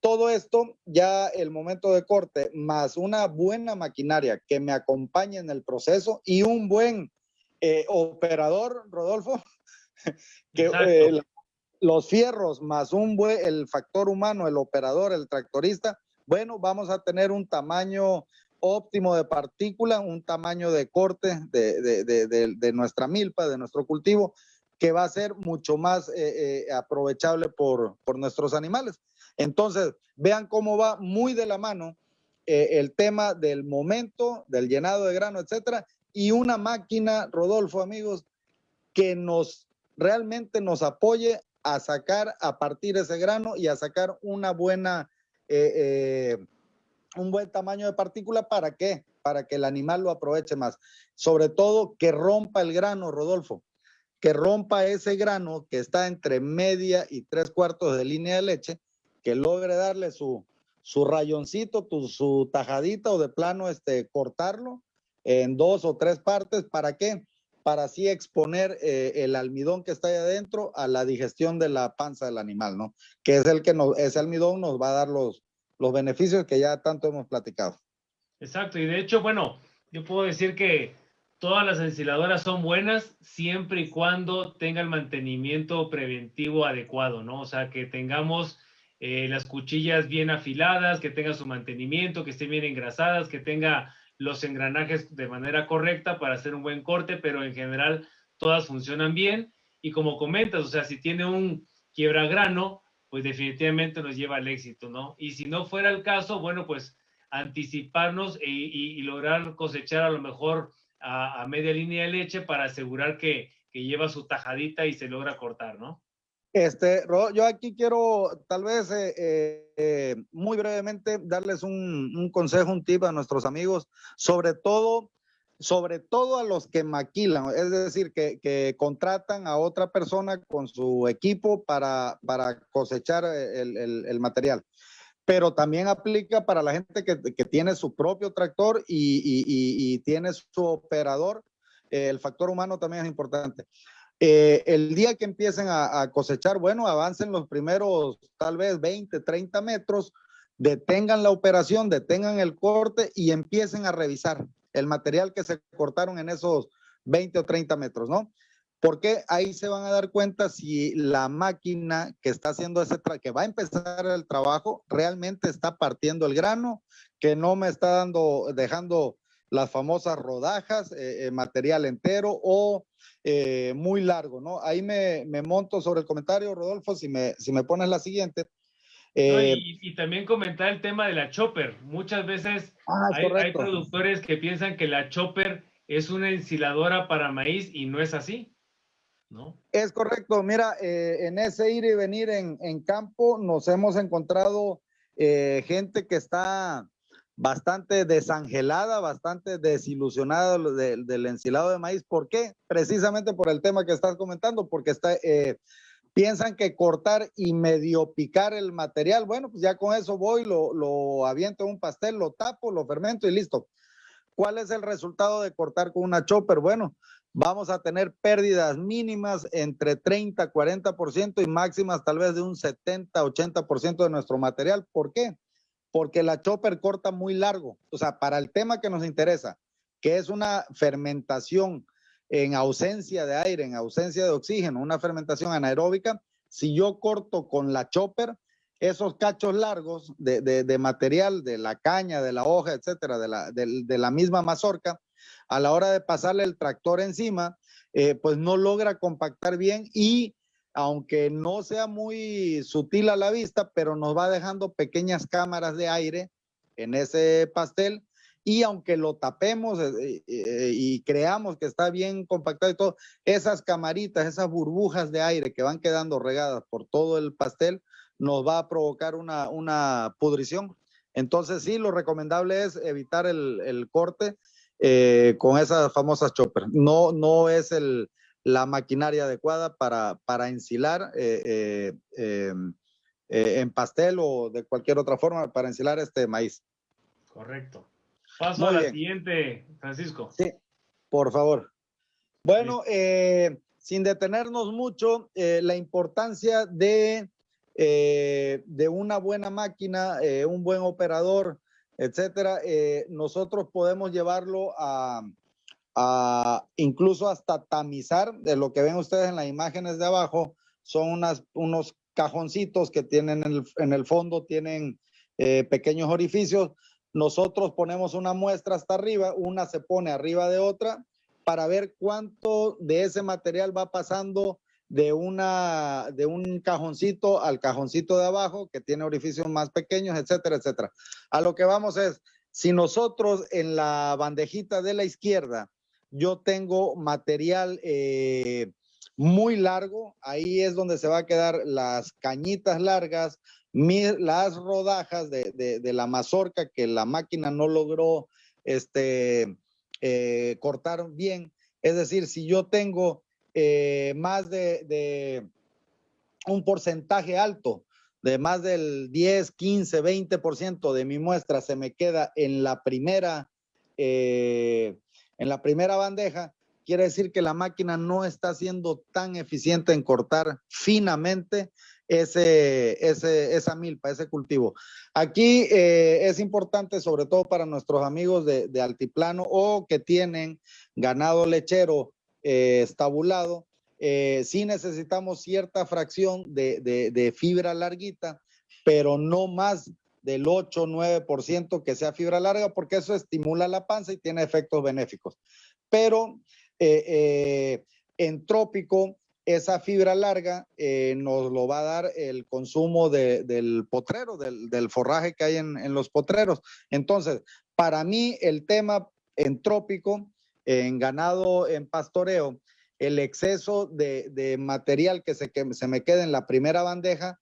Todo esto, ya el momento de corte, más una buena maquinaria que me acompañe en el proceso y un buen operador, Rodolfo, que los fierros más el factor humano, el operador, el tractorista, bueno, vamos a tener un tamaño óptimo de partícula, un tamaño de corte de nuestra milpa, de nuestro cultivo, que va a ser mucho más aprovechable por nuestros animales. Entonces, vean cómo va muy de la mano el tema del momento, del llenado de grano, etcétera, y una máquina, Rodolfo, amigos, que realmente nos apoye a sacar, a partir ese grano y a sacar una buena, un buen tamaño de partícula. ¿Para qué? Para que el animal lo aproveche más. Sobre todo que rompa el grano, Rodolfo, que rompa ese grano que está entre media y 3/4 de línea de leche, que logre darle su rayoncito, su tajadita, o de plano cortarlo en 2 o 3 partes. ¿Para qué? Para así exponer el almidón que está ahí adentro a la digestión de la panza del animal, ¿no? Que es ese almidón nos va a dar los beneficios que ya tanto hemos platicado. Exacto, y de hecho, bueno, yo puedo decir que todas las ensiladoras son buenas siempre y cuando tenga el mantenimiento preventivo adecuado, ¿no? O sea, que tengamos las cuchillas bien afiladas, que tenga su mantenimiento, que estén bien engrasadas, que tenga los engranajes de manera correcta para hacer un buen corte, pero en general todas funcionan bien. Y como comentas, o sea, si tiene un quiebragrano, pues definitivamente nos lleva al éxito, ¿no? Y si no fuera el caso, bueno, pues anticiparnos y lograr cosechar a lo mejor a media línea de leche para asegurar que lleva su tajadita y se logra cortar, ¿no? Yo aquí quiero tal vez muy brevemente darles un consejo, un tip a nuestros amigos, sobre todo a los que maquilan, es decir, que contratan a otra persona con su equipo para cosechar el material. Pero también aplica para la gente que tiene su propio tractor y tiene su operador. El factor humano también es importante. El día que empiecen a cosechar, bueno, avancen los primeros tal vez 20, 30 metros, detengan la operación, detengan el corte y empiecen a revisar el material que se cortaron en esos 20 o 30 metros, ¿no? Porque ahí se van a dar cuenta si la máquina que está haciendo que va a empezar el trabajo, realmente está partiendo el grano, que no me está dejando las famosas rodajas, material entero o muy largo, ¿no? Ahí me monto sobre el comentario, Rodolfo, si me pones la siguiente. No, y también comentar el tema de la chopper. Muchas veces hay productores que piensan que la chopper es una ensiladora para maíz y no es así, ¿no? Es correcto. Mira, en ese ir y venir en campo nos hemos encontrado gente que está bastante desangelada, bastante desilusionada del ensilado de maíz. ¿Por qué? Precisamente por el tema que estás comentando, porque piensan que cortar y medio picar el material, bueno, pues ya con eso voy, lo aviento en un pastel, lo tapo, lo fermento y listo. ¿Cuál es el resultado de cortar con una chopper? Bueno, vamos a tener pérdidas mínimas entre 30, 40% y máximas tal vez de un 70, 80% de nuestro material. ¿Por qué? Porque la chopper corta muy largo. O sea, para el tema que nos interesa, que es una fermentación en ausencia de aire, en ausencia de oxígeno, una fermentación anaeróbica, si yo corto con la chopper, esos cachos largos de material, de la caña, de la hoja, etcétera, de la misma mazorca, a la hora de pasarle el tractor encima, pues no logra compactar bien y aunque no sea muy sutil a la vista, pero nos va dejando pequeñas cámaras de aire en ese pastel y aunque lo tapemos y creamos que está bien compactado y todo, esas camaritas, esas burbujas de aire que van quedando regadas por todo el pastel, nos va a provocar una pudrición. Entonces sí, lo recomendable es evitar el corte con esas famosas choppers. No es la maquinaria adecuada para ensilar en pastel o de cualquier otra forma para ensilar este maíz. Correcto. Paso a Muy la bien. siguiente, Francisco. Sí, por favor. Bueno, sin detenernos mucho, la importancia de una buena máquina, un buen operador, etcétera, nosotros podemos llevarlo a incluso hasta tamizar. De lo que ven ustedes en las imágenes de abajo, son unos cajoncitos que tienen en el fondo, tienen pequeños orificios. Nosotros ponemos una muestra hasta arriba, una se pone arriba de otra para ver cuánto de ese material va pasando de un cajoncito al cajoncito de abajo, que tiene orificios más pequeños, etcétera, etcétera. A lo que vamos es, si nosotros en la bandejita de la izquierda yo tengo material muy largo, ahí es donde se va a quedar las cañitas largas, las rodajas de la mazorca que la máquina no logró cortar bien. Es decir, si yo tengo más de un porcentaje alto, de más del 10, 15, 20% de mi muestra se me queda en la primera bandeja, quiere decir que la máquina no está siendo tan eficiente en cortar finamente esa milpa, ese cultivo. Aquí es importante, sobre todo para nuestros amigos de altiplano o que tienen ganado lechero estabulado, sí necesitamos cierta fracción de fibra larguita, pero no más del 8 o 9% que sea fibra larga, porque eso estimula la panza y tiene efectos benéficos. Pero en trópico, esa fibra larga nos lo va a dar el consumo del potrero, del forraje que hay en los potreros. Entonces, para mí, el tema en trópico, en ganado, en pastoreo, el exceso de material que se me quede en la primera bandeja,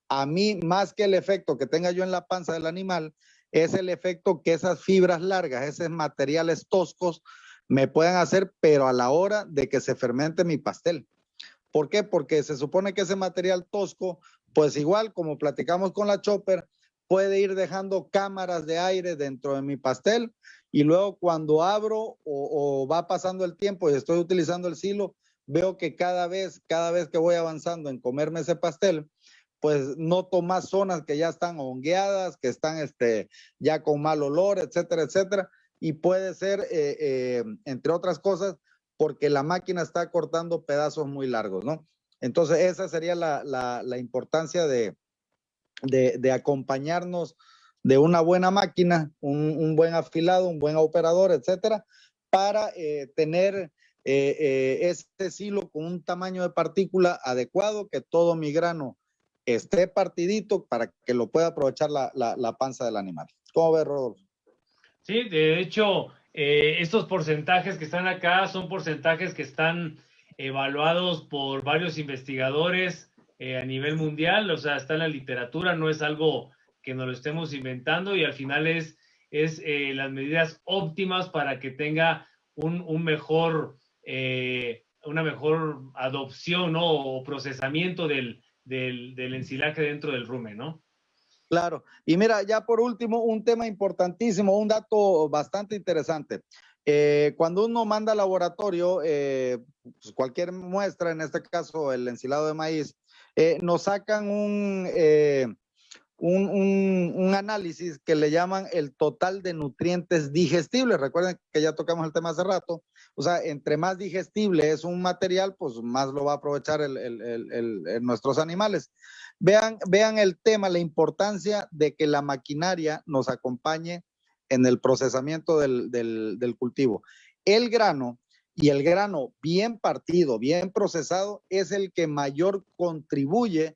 a mí, más que el efecto que tenga yo en la panza del animal, es el efecto que esas fibras largas, esos materiales toscos, me puedan hacer, pero a la hora de que se fermente mi pastel. ¿Por qué? Porque se supone que ese material tosco, pues igual como platicamos con la chopper, puede ir dejando cámaras de aire dentro de mi pastel y luego cuando abro o va pasando el tiempo y estoy utilizando el silo, veo que cada vez que voy avanzando en comerme ese pastel, pues noto más zonas que ya están hongueadas, que están ya con mal olor, etcétera, etcétera. Y puede ser, entre otras cosas, porque la máquina está cortando pedazos muy largos, ¿no? Entonces, esa sería la importancia de acompañarnos de una buena máquina, un buen afilado, un buen operador, etcétera, para tener este silo con un tamaño de partícula adecuado, que todo mi grano esté partidito para que lo pueda aprovechar la panza del animal. ¿Cómo ves, Rodolfo? Sí, de hecho, estos porcentajes que están acá son porcentajes que están evaluados por varios investigadores a nivel mundial, o sea, está en la literatura, no es algo que nos lo estemos inventando y al final es las medidas óptimas para que tenga una mejor adopción, ¿no? O procesamiento del ensilaje dentro del rumen, ¿no? Claro. Y mira, ya por último, un tema importantísimo, un dato bastante interesante. Cuando uno manda al laboratorio, pues cualquier muestra, en este caso el ensilado de maíz, nos sacan un un análisis que le llaman el total de nutrientes digestibles. Recuerden que ya tocamos el tema hace rato. O sea, entre más digestible es un material, pues más lo va a aprovechar nuestros animales. Vean el tema, la importancia de que la maquinaria nos acompañe en el procesamiento del cultivo. El grano, y el grano bien partido, bien procesado, es el que mayor contribuye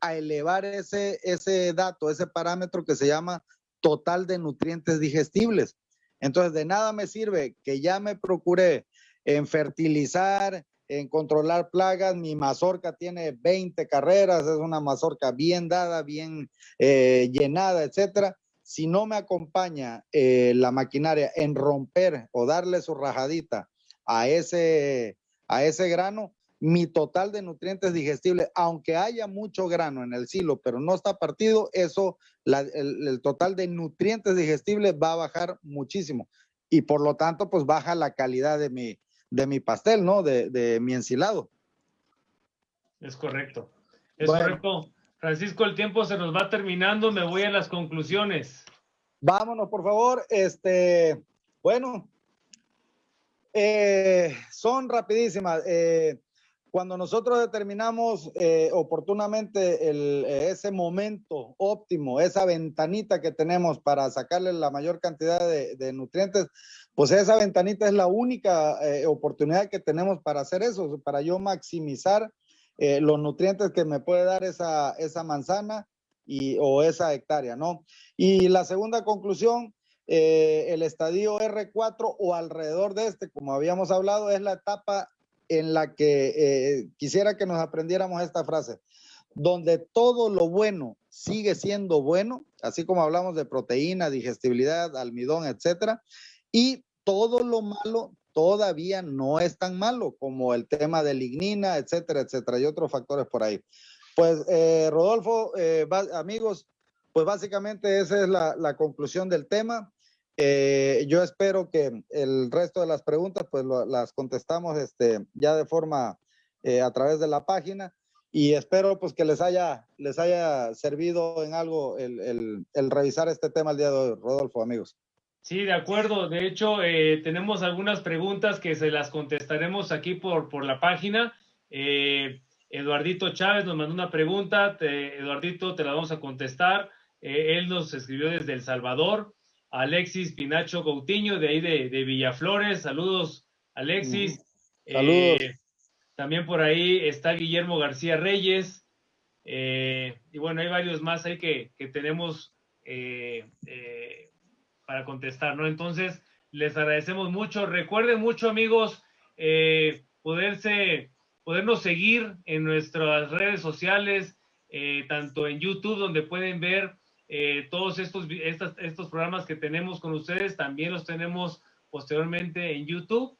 a elevar ese dato, ese parámetro que se llama total de nutrientes digestibles. Entonces, de nada me sirve que ya me procuré en fertilizar, en controlar plagas. Mi mazorca tiene 20 carreras, es una mazorca bien dada, bien llenada, etcétera. Si no me acompaña la maquinaria en romper o darle su rajadita a ese grano, mi total de nutrientes digestibles, aunque haya mucho grano en el silo, pero no está partido, eso, el total de nutrientes digestibles va a bajar muchísimo. Y por lo tanto, pues baja la calidad de mi pastel, ¿no? De mi ensilado. Es correcto. Es correcto. Francisco, el tiempo se nos va terminando. Me voy a las conclusiones. Vámonos, por favor. Bueno, son rapidísimas. Cuando nosotros determinamos oportunamente ese momento óptimo, esa ventanita que tenemos para sacarle la mayor cantidad de nutrientes, pues esa ventanita es la única oportunidad que tenemos para hacer eso, para yo maximizar los nutrientes que me puede dar esa manzana o esa hectárea, ¿no? Y la segunda conclusión, el estadio R4 o alrededor de como habíamos hablado, es la etapa en la que quisiera que nos aprendiéramos esta frase, donde todo lo bueno sigue siendo bueno, así como hablamos de proteína, digestibilidad, almidón, etcétera, y todo lo malo todavía no es tan malo, como el tema de lignina, etcétera, etcétera, y otros factores por ahí. Pues, Rodolfo, amigos, pues básicamente esa es la conclusión del tema. Yo espero que el resto de las preguntas pues las contestamos ya de forma a través de la página, y espero pues que les haya servido en algo el revisar este tema el día de hoy, Rodolfo, amigos. Sí, de acuerdo. De hecho, tenemos algunas preguntas que se las contestaremos aquí por la página. Eduardito Chávez nos mandó una pregunta. Eduardito, te la vamos a contestar. Él nos escribió desde El Salvador. Alexis Pinacho Coutinho, de ahí de Villaflores. Saludos, Alexis. Saludos. También por ahí está Guillermo García Reyes. Y bueno, hay varios más ahí que tenemos para contestar, ¿no? Entonces, les agradecemos mucho. Recuerden mucho, amigos, podernos seguir en nuestras redes sociales, tanto en YouTube, donde pueden ver todos estos programas que tenemos con ustedes. También los tenemos posteriormente en YouTube.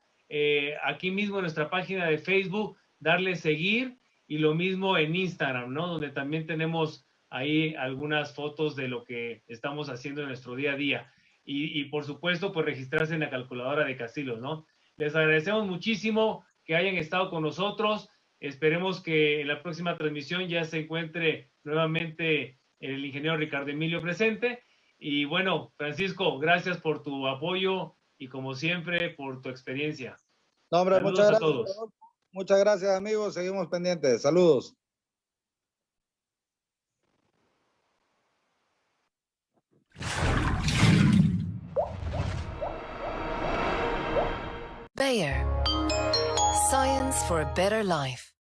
Aquí mismo en nuestra página de Facebook, darle seguir, y lo mismo en Instagram, ¿no? Donde también tenemos ahí algunas fotos de lo que estamos haciendo en nuestro día a día. Y por supuesto, pues registrarse en la calculadora de Castillos, ¿no? Les agradecemos muchísimo que hayan estado con nosotros. Esperemos que en la próxima transmisión ya se encuentre nuevamente el ingeniero Ricardo Emilio presente. Y bueno, Francisco, gracias por tu apoyo y como siempre por tu experiencia. No, hombre, saludos muchas gracias a todos. Muchas gracias, amigos. Seguimos pendientes. Saludos. Bayer. Science for a better life.